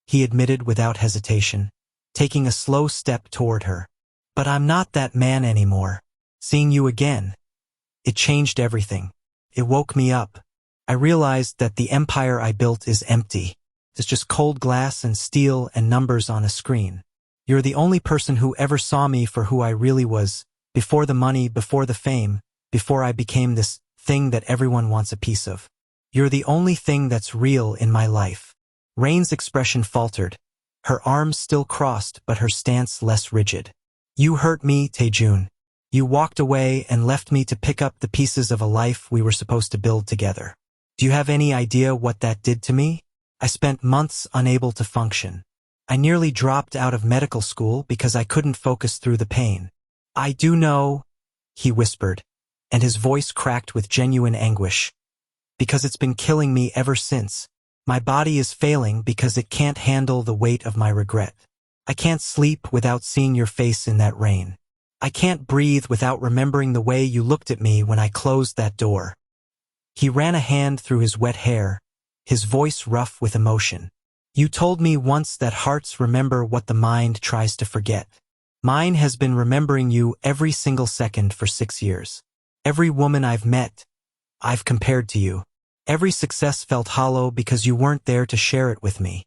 he admitted without hesitation, taking a slow step toward her. But I'm not that man anymore. Seeing you again, it changed everything. It woke me up. I realized that the empire I built is empty. It's just cold glass and steel and numbers on a screen. You're the only person who ever saw me for who I really was, before the money, before the fame, before I became this thing that everyone wants a piece of. You're the only thing that's real in my life. Rain's expression faltered, her arms still crossed but her stance less rigid. You hurt me, Tae-Jun. You walked away and left me to pick up the pieces of a life we were supposed to build together. Do you have any idea what that did to me? I spent months unable to function. I nearly dropped out of medical school because I couldn't focus through the pain. I do know, he whispered, and his voice cracked with genuine anguish. Because it's been killing me ever since. My body is failing because it can't handle the weight of my regret. I can't sleep without seeing your face in that rain. I can't breathe without remembering the way you looked at me when I closed that door. He ran a hand through his wet hair, his voice rough with emotion. You told me once that hearts remember what the mind tries to forget. Mine has been remembering you every single second for 6 years. Every woman I've met, I've compared to you. Every success felt hollow because you weren't there to share it with me.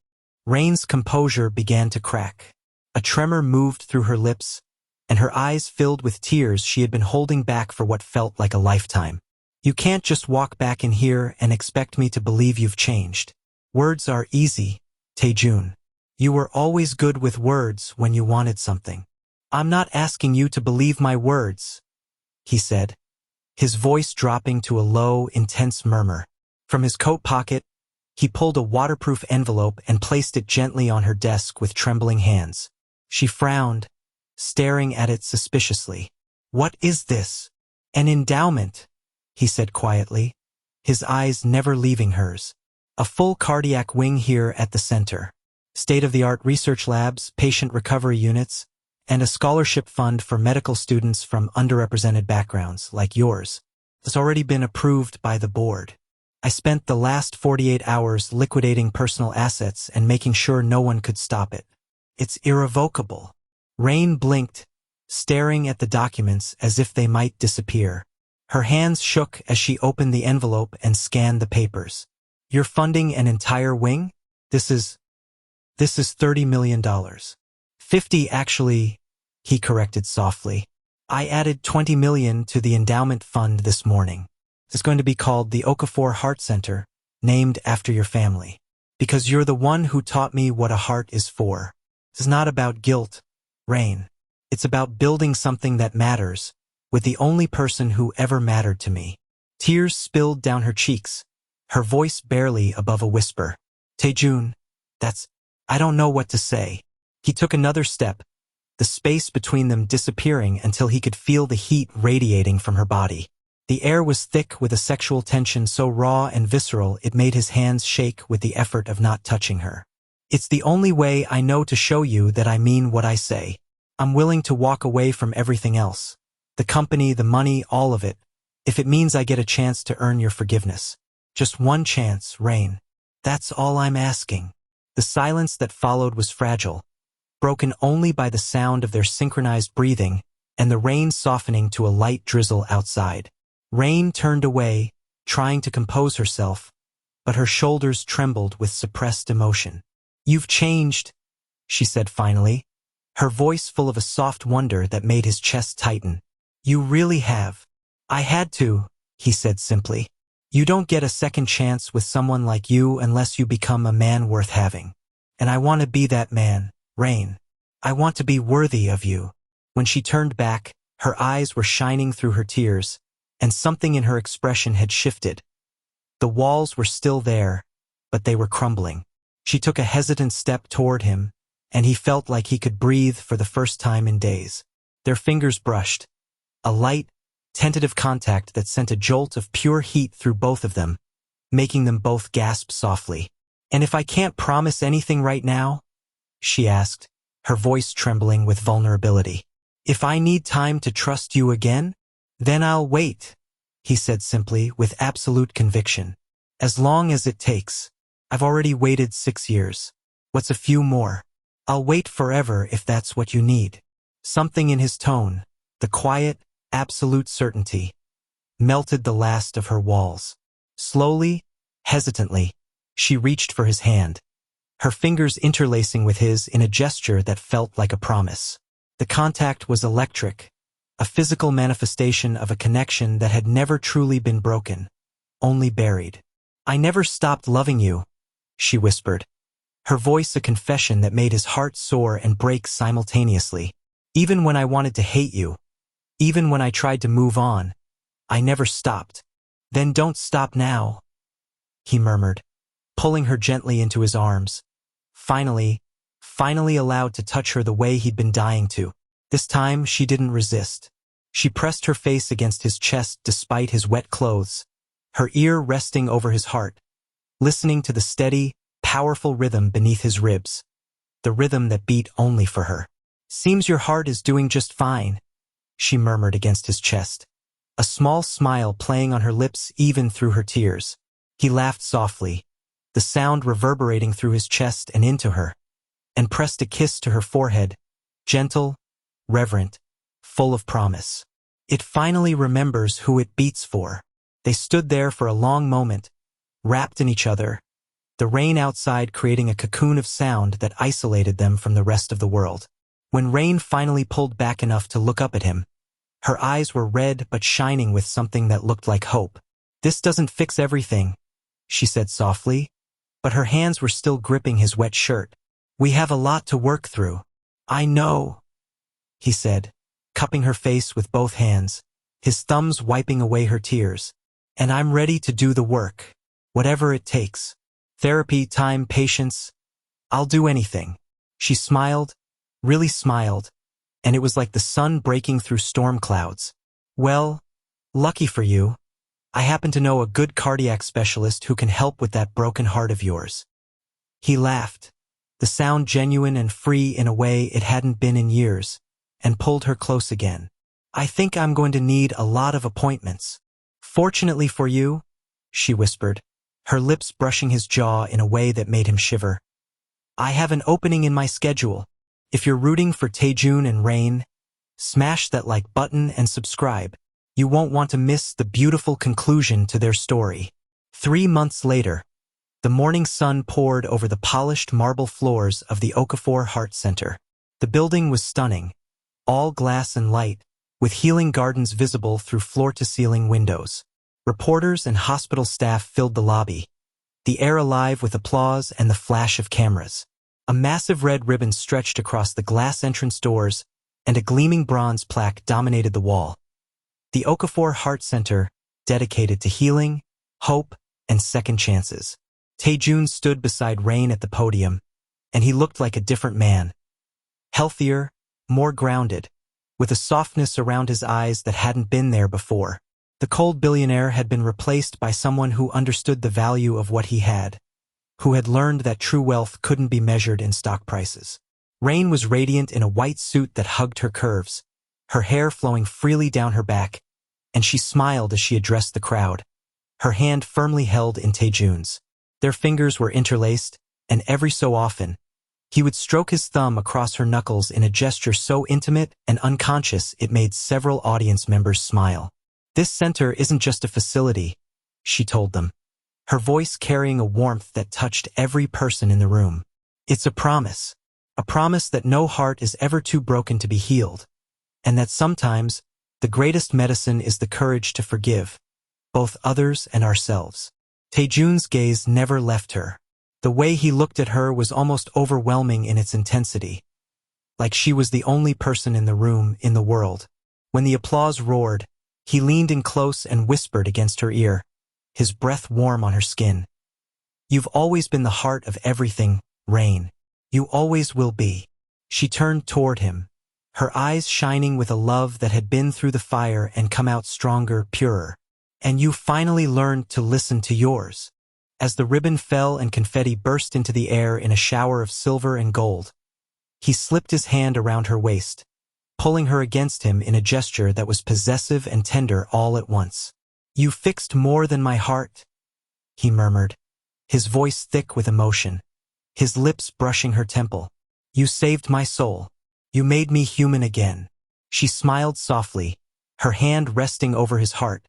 Rain's composure began to crack. A tremor moved through her lips, and her eyes filled with tears she had been holding back for what felt like a lifetime. You can't just walk back in here and expect me to believe you've changed. Words are easy, Tae-Jun. You were always good with words when you wanted something. I'm not asking you to believe my words, he said, his voice dropping to a low, intense murmur. From his coat pocket, he pulled a waterproof envelope and placed it gently on her desk with trembling hands. She frowned, staring at it suspiciously. What is this? An endowment, he said quietly, his eyes never leaving hers. A full cardiac wing here at the center. State-of-the-art research labs, patient recovery units, and a scholarship fund for medical students from underrepresented backgrounds like yours. It's already been approved by the board. I spent the last 48 hours liquidating personal assets and making sure no one could stop it. It's irrevocable. Rain blinked, staring at the documents as if they might disappear. Her hands shook as she opened the envelope and scanned the papers. You're funding an entire wing? This is $30 million. 50 actually, he corrected softly. I added 20 million to the endowment fund this morning. It's going to be called the Okafor Heart Center, named after your family. Because you're the one who taught me what a heart is for. It's not about guilt, Rain. It's about building something that matters, with the only person who ever mattered to me. Tears spilled down her cheeks, her voice barely above a whisper. Tae-Jun, I don't know what to say. He took another step, the space between them disappearing until he could feel the heat radiating from her body. The air was thick with a sexual tension so raw and visceral it made his hands shake with the effort of not touching her. It's the only way I know to show you that I mean what I say. I'm willing to walk away from everything else. The company, the money, all of it, if it means I get a chance to earn your forgiveness. Just one chance, Rain. That's all I'm asking. The silence that followed was fragile, broken only by the sound of their synchronized breathing and the rain softening to a light drizzle outside. Rain turned away, trying to compose herself, but her shoulders trembled with suppressed emotion. You've changed, she said finally, her voice full of a soft wonder that made his chest tighten. You really have. I had to, he said simply. You don't get a second chance with someone like you unless you become a man worth having. And I want to be that man, Rain. I want to be worthy of you. When she turned back, her eyes were shining through her tears, and something in her expression had shifted. The walls were still there, but they were crumbling. She took a hesitant step toward him, and he felt like he could breathe for the first time in days. Their fingers brushed, a light, tentative contact that sent a jolt of pure heat through both of them, making them both gasp softly. And if I can't promise anything right now? She asked, her voice trembling with vulnerability. If I need time to trust you again? Then I'll wait, he said simply with absolute conviction. As long as it takes. I've already waited 6 years. What's a few more? I'll wait forever if that's what you need. Something in his tone, the quiet, absolute certainty, melted the last of her walls. Slowly, hesitantly, she reached for his hand, her fingers interlacing with his in a gesture that felt like a promise. The contact was electric, a physical manifestation of a connection that had never truly been broken, only buried. I never stopped loving you, she whispered, her voice a confession that made his heart soar and break simultaneously. Even when I wanted to hate you, even when I tried to move on, I never stopped. Then don't stop now, he murmured, pulling her gently into his arms. Finally allowed to touch her the way he'd been dying to. This time she didn't resist. She pressed her face against his chest despite his wet clothes, her ear resting over his heart, listening to the steady, powerful rhythm beneath his ribs, the rhythm that beat only for her. Seems your heart is doing just fine, she murmured against his chest, a small smile playing on her lips even through her tears. He laughed softly, the sound reverberating through his chest and into her, and pressed a kiss to her forehead, gentle, reverent, full of promise. It finally remembers who it beats for. They stood there for a long moment, wrapped in each other, the rain outside creating a cocoon of sound that isolated them from the rest of the world. When Rain finally pulled back enough to look up at him, her eyes were red but shining with something that looked like hope. This doesn't fix everything, she said softly, but her hands were still gripping his wet shirt. We have a lot to work through. I know, he said, cupping her face with both hands, his thumbs wiping away her tears. And I'm ready to do the work, whatever it takes. Therapy, time, patience. I'll do anything. She smiled, really smiled, and it was like the sun breaking through storm clouds. Well, lucky for you, I happen to know a good cardiac specialist who can help with that broken heart of yours. He laughed, the sound genuine and free in a way it hadn't been in years, and pulled her close again. I think I'm going to need a lot of appointments. Fortunately for you, she whispered, her lips brushing his jaw in a way that made him shiver. I have an opening in my schedule. If you're rooting for Tae-Jun and Rain, smash that like button and subscribe. You won't want to miss the beautiful conclusion to their story. 3 months later, the morning sun poured over the polished marble floors of the Okafor Heart Center. The building was stunning, all glass and light, with healing gardens visible through floor-to-ceiling windows. Reporters and hospital staff filled the lobby, the air alive with applause and the flash of cameras. A massive red ribbon stretched across the glass entrance doors, and a gleaming bronze plaque dominated the wall. The Okafor Heart Center, dedicated to healing, hope, and second chances. Tae-Jun stood beside Rain at the podium, and he looked like a different man. Healthier, more grounded, with a softness around his eyes that hadn't been there before. The cold billionaire had been replaced by someone who understood the value of what he had, who had learned that true wealth couldn't be measured in stock prices. Rain was radiant in a white suit that hugged her curves, her hair flowing freely down her back, and she smiled as she addressed the crowd, her hand firmly held in Tae-Jun's. Their fingers were interlaced, and every so often, he would stroke his thumb across her knuckles in a gesture so intimate and unconscious it made several audience members smile. This center isn't just a facility, she told them, her voice carrying a warmth that touched every person in the room. It's a promise that no heart is ever too broken to be healed, and that sometimes the greatest medicine is the courage to forgive, both others and ourselves. Tae-Jun's gaze never left her. The way he looked at her was almost overwhelming in its intensity, like she was the only person in the room, in the world. When the applause roared, he leaned in close and whispered against her ear, his breath warm on her skin. You've always been the heart of everything, Rain. You always will be. She turned toward him, her eyes shining with a love that had been through the fire and come out stronger, purer. And you finally learned to listen to yours. As the ribbon fell and confetti burst into the air in a shower of silver and gold, he slipped his hand around her waist, pulling her against him in a gesture that was possessive and tender all at once. You fixed more than my heart, he murmured, his voice thick with emotion, his lips brushing her temple. You saved my soul. You made me human again. She smiled softly, her hand resting over his heart,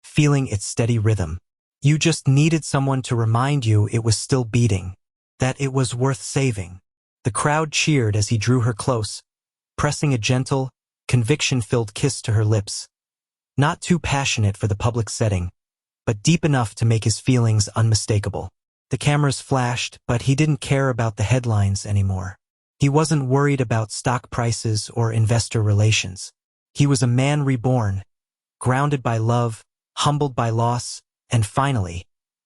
feeling its steady rhythm. You just needed someone to remind you it was still beating, that it was worth saving. The crowd cheered as he drew her close, pressing a gentle, conviction-filled kiss to her lips. Not too passionate for the public setting, but deep enough to make his feelings unmistakable. The cameras flashed, but he didn't care about the headlines anymore. He wasn't worried about stock prices or investor relations. He was a man reborn, grounded by love, humbled by loss, and finally,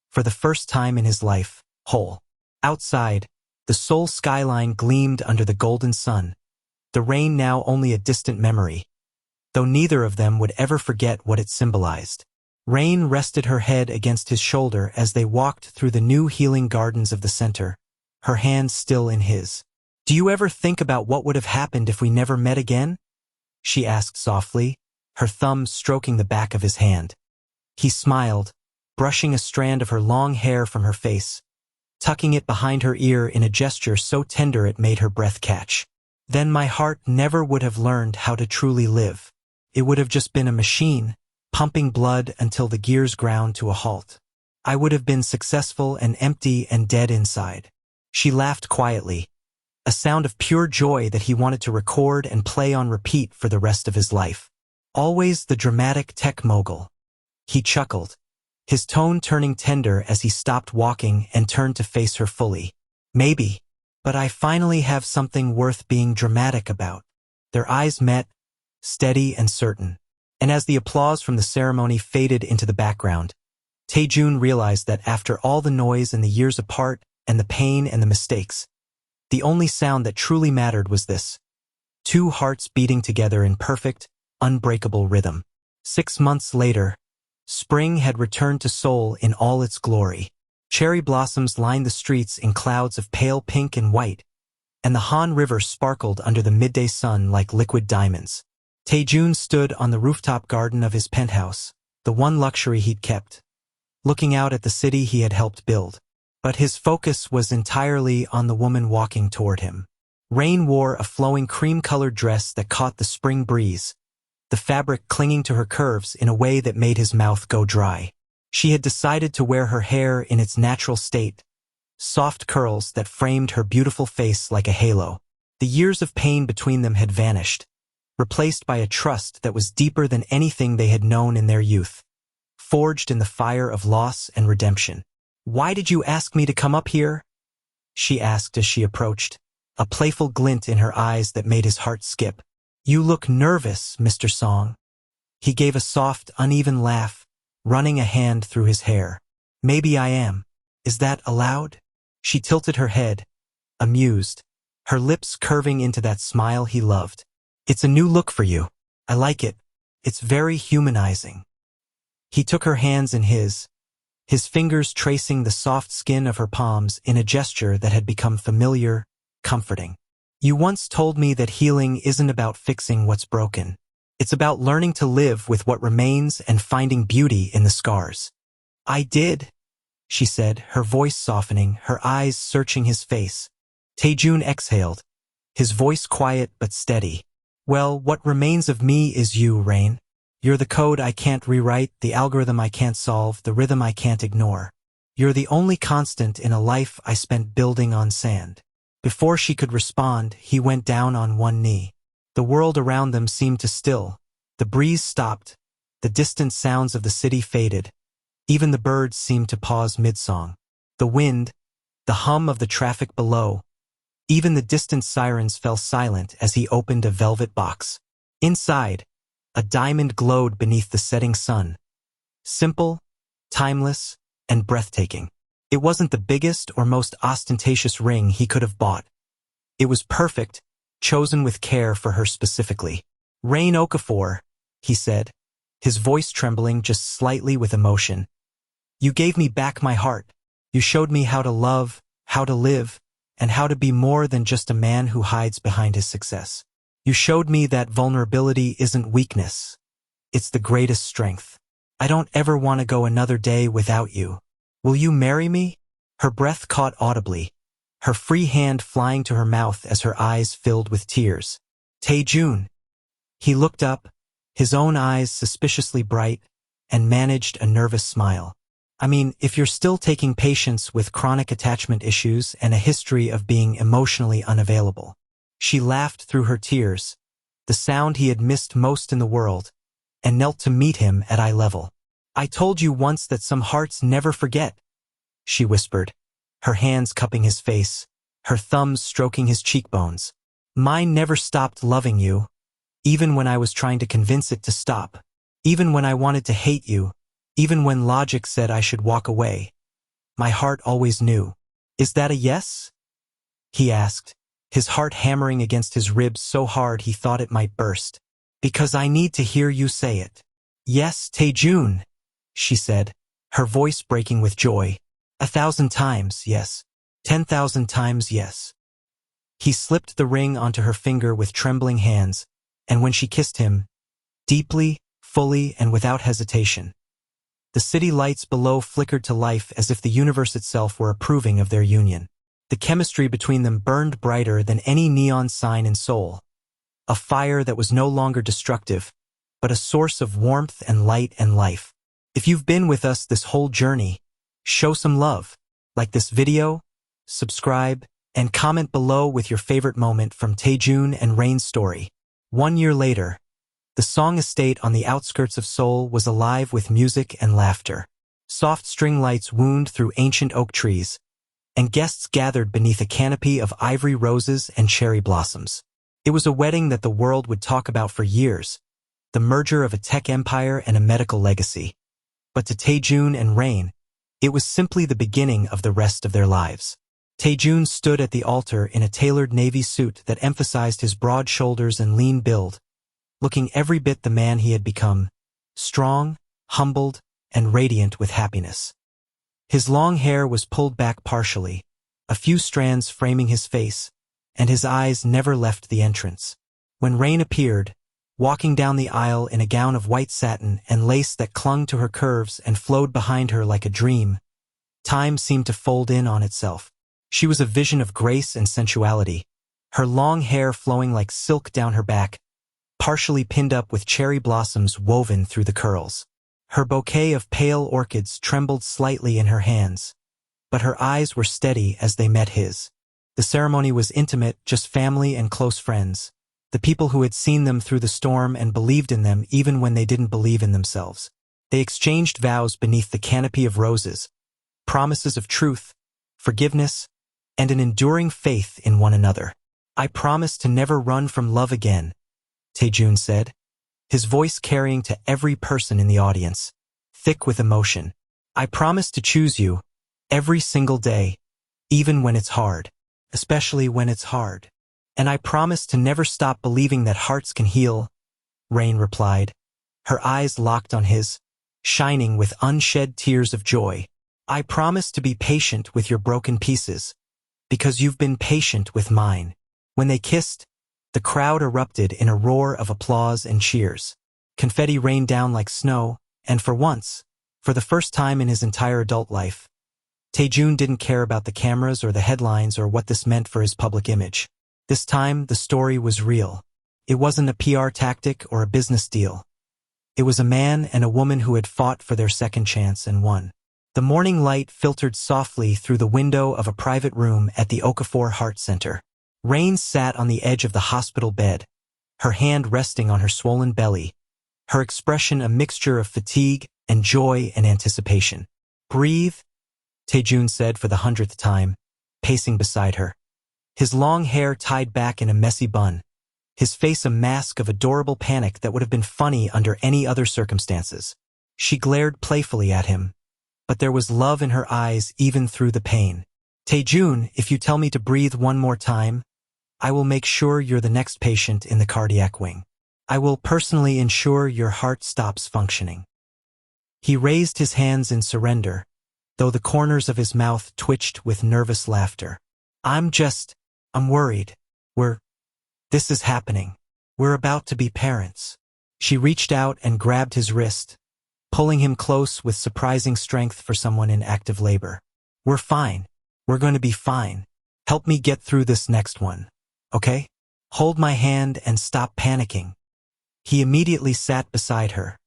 for the first time in his life, whole. Outside, the Seoul skyline gleamed under the golden sun, the rain now only a distant memory, though neither of them would ever forget what it symbolized. Rain rested her head against his shoulder as they walked through the new healing gardens of the center, her hand still in his. Do you ever think about what would have happened if we never met again? She asked softly, her thumb stroking the back of his hand. He smiled, brushing a strand of her long hair from her face, tucking it behind her ear in a gesture so tender it made her breath catch. Then my heart never would have learned how to truly live. It would have just been a machine, pumping blood until the gears ground to a halt. I would have been successful and empty and dead inside. She laughed quietly, a sound of pure joy that he wanted to record and play on repeat for the rest of his life. Always the dramatic tech mogul. He chuckled, his tone turning tender as he stopped walking and turned to face her fully. Maybe, but I finally have something worth being dramatic about. Their eyes met, steady and certain. And as the applause from the ceremony faded into the background, Tae-Jun realized that after all the noise and the years apart and the pain and the mistakes, the only sound that truly mattered was this. Two hearts beating together in perfect, unbreakable rhythm. 6 months later, spring had returned to Seoul in all its glory. Cherry blossoms lined the streets in clouds of pale pink and white, and the Han River sparkled under the midday sun like liquid diamonds. Tae-Jun stood on the rooftop garden of his penthouse, the one luxury he'd kept, looking out at the city he had helped build. But his focus was entirely on the woman walking toward him. Rain wore a flowing cream-colored dress that caught the spring breeze, the fabric clinging to her curves in a way that made his mouth go dry. She had decided to wear her hair in its natural state, soft curls that framed her beautiful face like a halo. The years of pain between them had vanished, replaced by a trust that was deeper than anything they had known in their youth, forged in the fire of loss and redemption. "Why did you ask me to come up here?" she asked as she approached, a playful glint in her eyes that made his heart skip. "You look nervous, Mr. Song." He gave a soft, uneven laugh, running a hand through his hair. "Maybe I am. Is that allowed?" She tilted her head, amused, her lips curving into that smile he loved. "It's a new look for you. I like it. It's very humanizing." He took her hands in his fingers tracing the soft skin of her palms in a gesture that had become familiar, comforting. "You once told me that healing isn't about fixing what's broken. It's about learning to live with what remains and finding beauty in the scars." "I did," she said, her voice softening, her eyes searching his face. Tae-Jun exhaled, his voice quiet but steady. "Well, what remains of me is you, Rain. You're the code I can't rewrite, the algorithm I can't solve, the rhythm I can't ignore. You're the only constant in a life I spent building on sand." Before she could respond, he went down on one knee. The world around them seemed to still. The breeze stopped, the distant sounds of the city faded. Even the birds seemed to pause mid-song. The wind, the hum of the traffic below, even the distant sirens fell silent as he opened a velvet box. Inside, a diamond glowed beneath the setting sun. Simple, timeless, and breathtaking. It wasn't the biggest or most ostentatious ring he could have bought. It was perfect, chosen with care for her specifically. "Rain Okafor," he said, his voice trembling just slightly with emotion. "You gave me back my heart. You showed me how to love, how to live, and how to be more than just a man who hides behind his success. You showed me that vulnerability isn't weakness. It's the greatest strength. I don't ever want to go another day without you. Will you marry me?" Her breath caught audibly, her free hand flying to her mouth as her eyes filled with tears. "Tae-Jun." He looked up, his own eyes suspiciously bright, and managed a nervous smile. "I mean, if you're still taking patients with chronic attachment issues and a history of being emotionally unavailable." She laughed through her tears, the sound he had missed most in the world, and knelt to meet him at eye level. "I told you once that some hearts never forget," she whispered, her hands cupping his face, her thumbs stroking his cheekbones. "Mine never stopped loving you, even when I was trying to convince it to stop, even when I wanted to hate you, even when logic said I should walk away. My heart always knew." "Is that a yes?" he asked, his heart hammering against his ribs so hard he thought it might burst. "Because I need to hear you say it." "Yes, Tae-Jun," she said, her voice breaking with joy. 1,000 times, yes. 10,000 times, yes. He slipped the ring onto her finger with trembling hands, and when she kissed him, deeply, fully, and without hesitation, the city lights below flickered to life as if the universe itself were approving of their union. The chemistry between them burned brighter than any neon sign in Seoul, a fire that was no longer destructive, but a source of warmth and light and life. If you've been with us this whole journey, show some love. Like this video, subscribe, and comment below with your favorite moment from Tae-Jun and Rain's story. 1 year later, the Song estate on the outskirts of Seoul was alive with music and laughter. Soft string lights wound through ancient oak trees, and guests gathered beneath a canopy of ivory roses and cherry blossoms. It was a wedding that the world would talk about for years, the merger of a tech empire and a medical legacy. But to Tae-Jun and Rain, it was simply the beginning of the rest of their lives. Tae-Jun stood at the altar in a tailored navy suit that emphasized his broad shoulders and lean build, looking every bit the man he had become, strong, humbled, and radiant with happiness. His long hair was pulled back partially, a few strands framing his face, and his eyes never left the entrance. When Rain appeared, walking down the aisle in a gown of white satin and lace that clung to her curves and flowed behind her like a dream. Time seemed to fold in on itself. She was a vision of grace and sensuality, her long hair flowing like silk down her back, partially pinned up with cherry blossoms woven through the curls. Her bouquet of pale orchids trembled slightly in her hands, but her eyes were steady as they met his. The ceremony was intimate, just family and close friends, the people who had seen them through the storm and believed in them even when they didn't believe in themselves. They exchanged vows beneath the canopy of roses, promises of truth, forgiveness, and an enduring faith in one another. "I promise to never run from love again," Tae-Jun said, his voice carrying to every person in the audience, thick with emotion. "I promise to choose you every single day, even when it's hard, especially when it's hard. And I promise to never stop believing that hearts can heal," Rain replied, her eyes locked on his, shining with unshed tears of joy. "I promise to be patient with your broken pieces, because you've been patient with mine." When they kissed, the crowd erupted in a roar of applause and cheers. Confetti rained down like snow, and for once, for the first time in his entire adult life, Tae-Jun didn't care about the cameras or the headlines or what this meant for his public image. This time, the story was real. It wasn't a PR tactic or a business deal. It was a man and a woman who had fought for their second chance and won. The morning light filtered softly through the window of a private room at the Okafor Heart Center. Rain sat on the edge of the hospital bed, her hand resting on her swollen belly, her expression a mixture of fatigue and joy and anticipation. "Breathe," Tae-Jun said for the 100th time, pacing beside her. His long hair tied back in a messy bun, his face a mask of adorable panic that would have been funny under any other circumstances. She glared playfully at him, but there was love in her eyes even through the pain. "Tae-Jun, if you tell me to breathe one more time, I will make sure you're the next patient in the cardiac wing. I will personally ensure your heart stops functioning." He raised his hands in surrender, though the corners of his mouth twitched with nervous laughter. I'm worried. This is happening. We're about to be parents." She reached out and grabbed his wrist, pulling him close with surprising strength for someone in active labor. "We're fine. We're going to be fine. Help me get through this next one, okay? Hold my hand and stop panicking." He immediately sat beside her,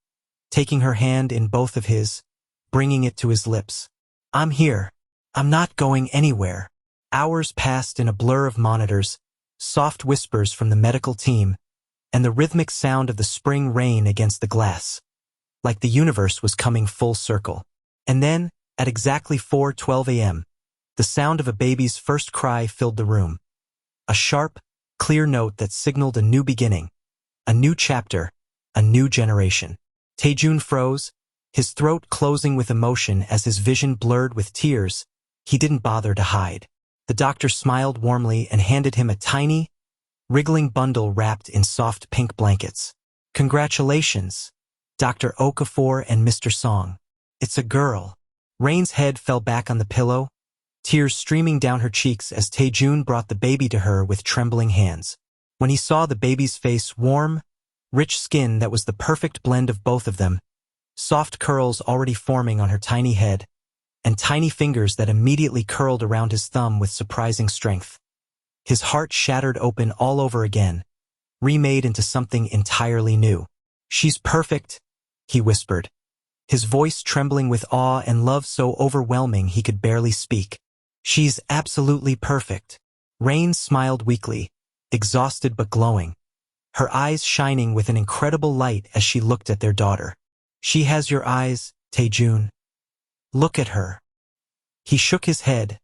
taking her hand in both of his, bringing it to his lips. "I'm here. I'm not going anywhere." Hours passed in a blur of monitors, soft whispers from the medical team, and the rhythmic sound of the spring rain against the glass, like the universe was coming full circle. And then, at exactly 4:12 a.m., the sound of a baby's first cry filled the room. A sharp, clear note that signaled a new beginning, a new chapter, a new generation. Tae-Jun froze, his throat closing with emotion as his vision blurred with tears he didn't bother to hide. The doctor smiled warmly and handed him a tiny, wriggling bundle wrapped in soft pink blankets. "Congratulations, Dr. Okafor and Mr. Song. It's a girl." Rain's head fell back on the pillow, tears streaming down her cheeks as Tae-Jun brought the baby to her with trembling hands. When he saw the baby's face, warm, rich skin that was the perfect blend of both of them, soft curls already forming on her tiny head, and tiny fingers that immediately curled around his thumb with surprising strength. His heart shattered open all over again, remade into something entirely new. "She's perfect," he whispered, his voice trembling with awe and love so overwhelming he could barely speak. "She's absolutely perfect." Rain smiled weakly, exhausted but glowing, her eyes shining with an incredible light as she looked at their daughter. "She has your eyes, Tae-Jun. Look at her." He shook his head,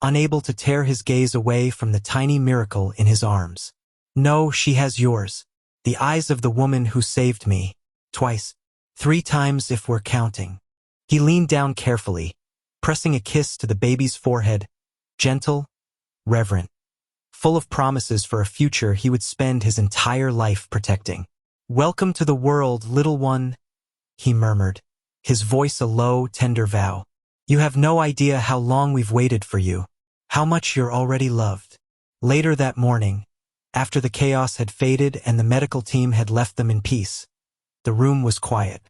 unable to tear his gaze away from the tiny miracle in his arms. "No, she has yours. The eyes of the woman who saved me. Twice. 3 times if we're counting." He leaned down carefully, pressing a kiss to the baby's forehead, gentle, reverent, full of promises for a future he would spend his entire life protecting. "Welcome to the world, little one," he murmured, his voice a low, tender vow. "You have no idea how long we've waited for you, how much you're already loved." Later that morning, After the chaos had faded and the medical team had left them in peace, the room was quiet.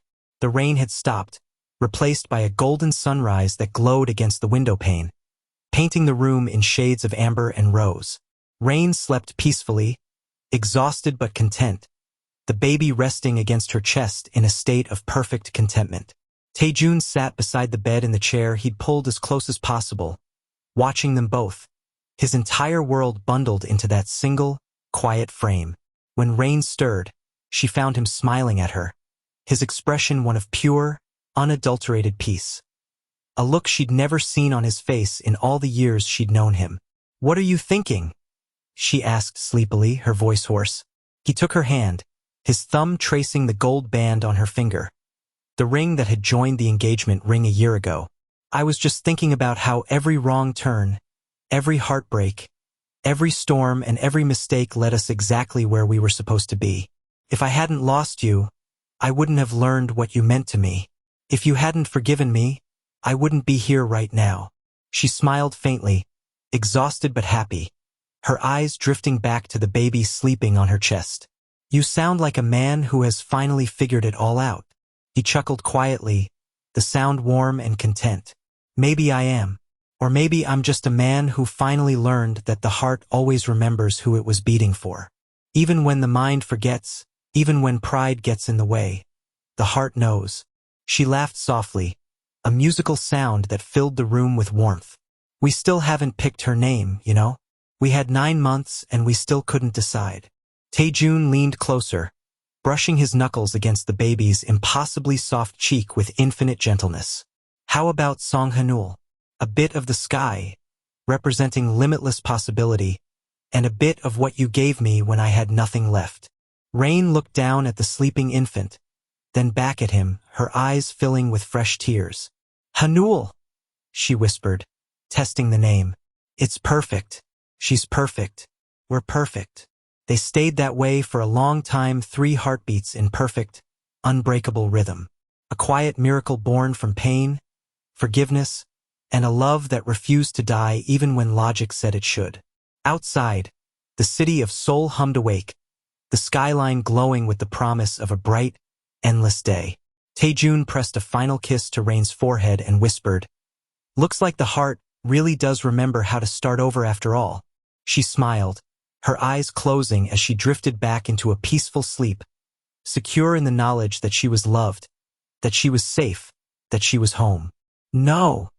The rain had stopped, replaced by a golden sunrise that glowed against the window pane, painting the room in shades of amber and rose. Rain slept peacefully, exhausted but content, the baby resting against her chest in a state of perfect contentment. Tae-Jun sat beside the bed in the chair he'd pulled as close as possible, watching them both, his entire world bundled into that single, quiet frame. When Rain stirred, she found him smiling at her, his expression one of pure, unadulterated peace. A look she'd never seen on his face in all the years she'd known him. "What are you thinking?" she asked sleepily, her voice hoarse. He took her hand, his thumb tracing the gold band on her finger, the ring that had joined the engagement ring a year ago. "I was just thinking about how every wrong turn, every heartbreak, every storm and every mistake led us exactly where we were supposed to be. If I hadn't lost you, I wouldn't have learned what you meant to me. If you hadn't forgiven me, I wouldn't be here right now." She smiled faintly, exhausted but happy, her eyes drifting back to the baby sleeping on her chest. "You sound like a man who has finally figured it all out." He chuckled quietly, the sound warm and content. "Maybe I am. Or maybe I'm just a man who finally learned that the heart always remembers who it was beating for. Even when the mind forgets, even when pride gets in the way, the heart knows." She laughed softly, a musical sound that filled the room with warmth. "We still haven't picked her name, you know? We had 9 months and we still couldn't decide." Tae-Jun leaned closer, brushing his knuckles against the baby's impossibly soft cheek with infinite gentleness. "How about Songhanul? A bit of the sky, representing limitless possibility, and a bit of what you gave me when I had nothing left." Rain looked down at the sleeping infant, then back at him, her eyes filling with fresh tears. "Hanul," she whispered, testing the name. "It's perfect. She's perfect. We're perfect." They stayed that way for a long time, 3 heartbeats in perfect, unbreakable rhythm. A quiet miracle born from pain, forgiveness, and a love that refused to die even when logic said it should. Outside, the city of Seoul hummed awake, the skyline glowing with the promise of a bright, endless day. Tae-Jun pressed a final kiss to Rain's forehead and whispered, "Looks like the heart really does remember how to start over after all." She smiled, her eyes closing as she drifted back into a peaceful sleep, secure in the knowledge that she was loved, that she was safe, that she was home. "No,"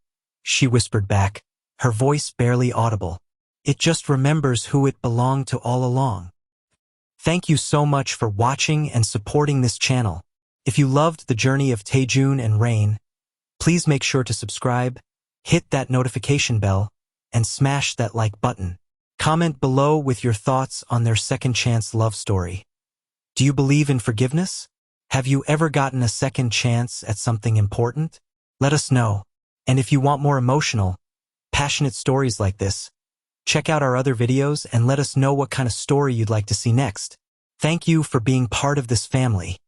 she whispered back, her voice barely audible. "It just remembers who it belonged to all along." Thank you so much for watching and supporting this channel. If you loved the journey of Tae-Jun and Rain, please make sure to subscribe, hit that notification bell, and smash that like button. Comment below with your thoughts on their second chance love story. Do you believe in forgiveness? Have you ever gotten a second chance at something important? Let us know. And if you want more emotional, passionate stories like this, check out our other videos and let us know what kind of story you'd like to see next. Thank you for being part of this family.